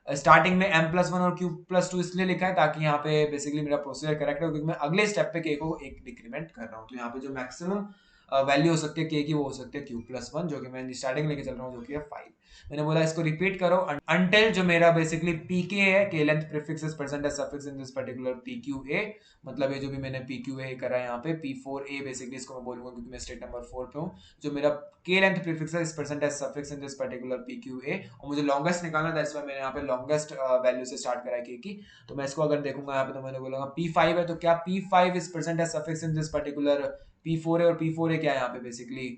A: स्टार्टिंग में m प्लस वन और q प्लस टू इसलिए लिखा है ताकि यहाँ पे बेसिकली मेरा प्रोसीजर करेक्ट हो, क्योंकि मैं अगले स्टेप पे k को एक डिक्रीमेंट कर रहा हूँ। तो यहाँ पे जो मैक्सिमम वैल्यू हो सकती है k की वो हो सकती है q प्लस वन, जो कि मैं स्टार्टिंग लेके चल रहा हूँ जो कि है 5। मैंने बोला इसको रिपीट करो अंटिल जो मेरा बेसिकली pk है, k length prefix is present as suffix in this particular pqa, मतलब ये जो भी मैंने pqa करा है यहाँ पे p4a बेसिकली इसको मैं बोलूंगा क्योंकि मैं स्टेट नंबर 4 पे हूँ, जो मेरा k लेंथ प्रीफिक्स है is present as suffix in this particular pqa, और मुझे लॉन्गेस्ट निकालना है, दैट्स व्हाई मैंने यहाँ पे लॉन्गेस्ट वैल्यू से स्टार्ट करा है k की। तो मैं इसको अगर देखूंगा यहाँ पे तो मैंने बोलूंगा p5 है, तो क्या p5 is present as suffix in this particular p4a, और p4a क्या है यहाँ पे बेसिकली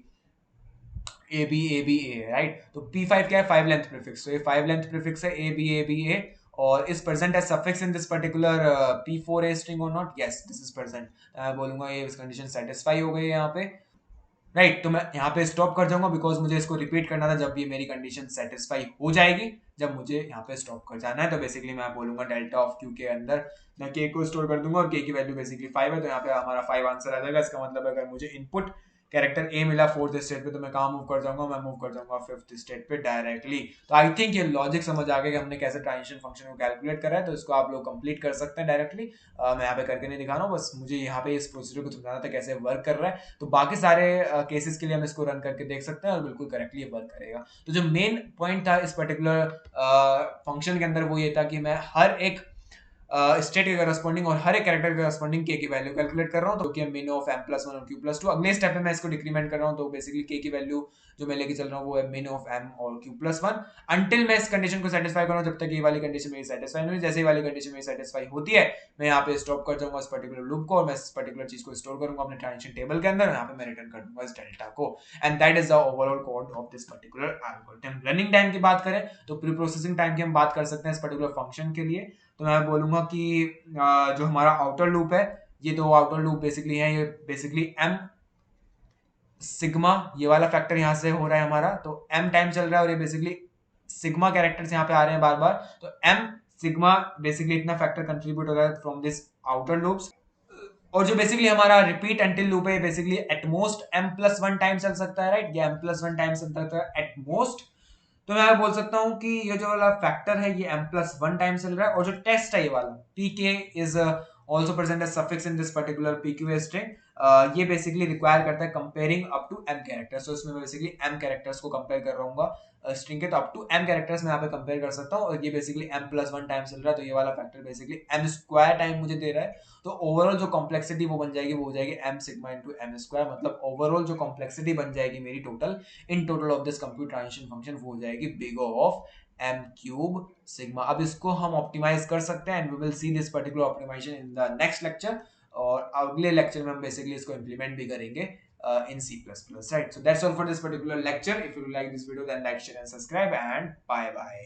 A: a है, राइट। तो p5 क्या है 5 लेंथ प्रीफिक्स, तो ये 5 लेंथ प्रीफिक्स है a और is present as suffix in this particular p4a string और not, yes this is present. मैं बोलूंगा ये इस कंडीशन सेटिस्फाई हो गई है यहाँ पे, राइट। तो मैं यहाँ पे स्टॉप कर जाऊंगा बिकॉज मुझे इसको रिपीट करना था जब ये मेरी कंडीशन सेटिस्फाई हो जाएगी, जब मुझे यहाँ पे स्टॉप कर जाना है। तो बेसिकली मैं बोलूंगा डेल्टा ऑफ q के अंदर मैं k को स्टोर कर दूंगा और k की वैल्यू बेसिकली 5 है, तो यहाँ पे हमारा 5 आंसर आ जाएगा। इसका मतलब अगर मुझे इनपुट कैरेक्टर ए मिला 4th स्टेट पे, तो मैं कहाँ मूव कर जाऊंगा, मैं मूव कर जाऊंगा 5th स्टेट पे डायरेक्टली। तो आई थिंक ये लॉजिक समझ आ गया कि हमने कैसे ट्रांजिशन फंक्शन को कैलकुलेट करा है, तो इसको आप लोग कंप्लीट कर सकते हैं डायरेक्टली। मैं यहाँ पे करके नहीं दिखा रहा हूँ, बस मुझे यहाँ पे इस प्रोसीजर को समझाना था कैसे वर्क कर रहा है। तो बाकी सारे केसेस के लिए हम इसको रन करके देख सकते हैं और बिल्कुल करेक्टली वर्क करेगा। तो जो मेन पॉइंट था इस पर्टिकुलर फंक्शन के अंदर वो ये था कि मैं हर एक स्टेट के करस्पॉन्डिंग और हर एक कैरेक्टर के करस्पॉन्डिंग के की वैल्यू कैलकुलेट कर रहा हूँ, तो कि min ऑफ m+1 और q+2। अगले स्टेप में मैं इसको डिक्रीमेंट कर रहा हूँ, तो बेसिकली k की वैल्यू जो मैं लेके चल रहा हूँ वो है min ऑफ m और q+1 अंटिल मैं इस कंडीशन को सेटिस्फाई कर रहा हूँ, जब तक ये वाली कंडीशन मेरी सेटिस्फाई नहीं हुई। जैसे ही वाली कंडीशन मेरी सेटिस्फाई होती है, मैं यहाँ पे स्टॉप कर जाऊंगा इस पर्टिकुलर लूप को और मैं इस पर्टिकुलर चीज को स्टोर करूंगा अपने ट्रांजिशन टेबल के अंदर, यहाँ पे मैं रिटर्न कर दूंगा इस डेल्टा को। And that is the overall code of this particular algorithm. Running time की बात करें तो प्री प्रोसेसिंग टाइम की हम बात कर सकते हैं इस पर्टिकुलर फंक्शन के लिए। तो मैं बोलूंगा कि जो हमारा आउटर लूप है, ये दो आउटर लूप बेसिकली है, ये बेसिकली m सिग्मा ये वाला फैक्टर यहाँ से हो रहा है हमारा, तो m टाइम चल रहा है और ये बेसिकली सिग्मा कैरेक्टर्स यहाँ पे आ रहे हैं बार बार, तो m सिग्मा बेसिकली इतना फैक्टर कंट्रीब्यूट हो रहा है फ्रॉम दिस आउटर लूप्स। और जो बेसिकली हमारा रिपीट अंटिल लूप है बेसिकली एटमोस्ट m+1 टाइम चल सकता है, राइट, ये m+1 टाइम चल सकता है एटमोस्ट। तो मैं बोल सकता हूँ कि ये जो वाला फैक्टर है ये m+1 टाइम चल रहा है, और जो टेस्ट है ये वाला pk is also present as suffix in this particular pq string, ये बेसिकली रिक्वायर करता है comparing up to m characters. तो इसमें मैं बेसिकली m कैरेक्टर्स को कंपेयर कर रहा हूँ स्ट्रिंग के, तो अप टू m कैरेक्टर्स मैं यहाँ पे कंपेयर कर सकता हूँ, और ये बेसिकली m+1 टाइम चल रहा है, तो ये वाला फैक्टर बेसिकली m² टाइम मुझे दे रहा है। तो ओवरऑल जो कॉम्प्लेक्सिटी वो बन जाएगी, वो हो जाएगी m सिग्मा इंटू m², मतलब ओवरऑल जो कॉम्प्लेक्सिटी बन जाएगी मेरी total in total of this compute transition function, वो हो जाएगी big of m cube sigma. अब इसको हम ऑप्टिमाइज कर सकते हैं and we will see this particular optimization in the next lecture, और अगले लेक्चर में हम बेसिकली इसको इंप्लीमेंट भी करेंगे in C++, right? So that's all for this particular lecture. If you like this video, then like, share and subscribe, and bye bye.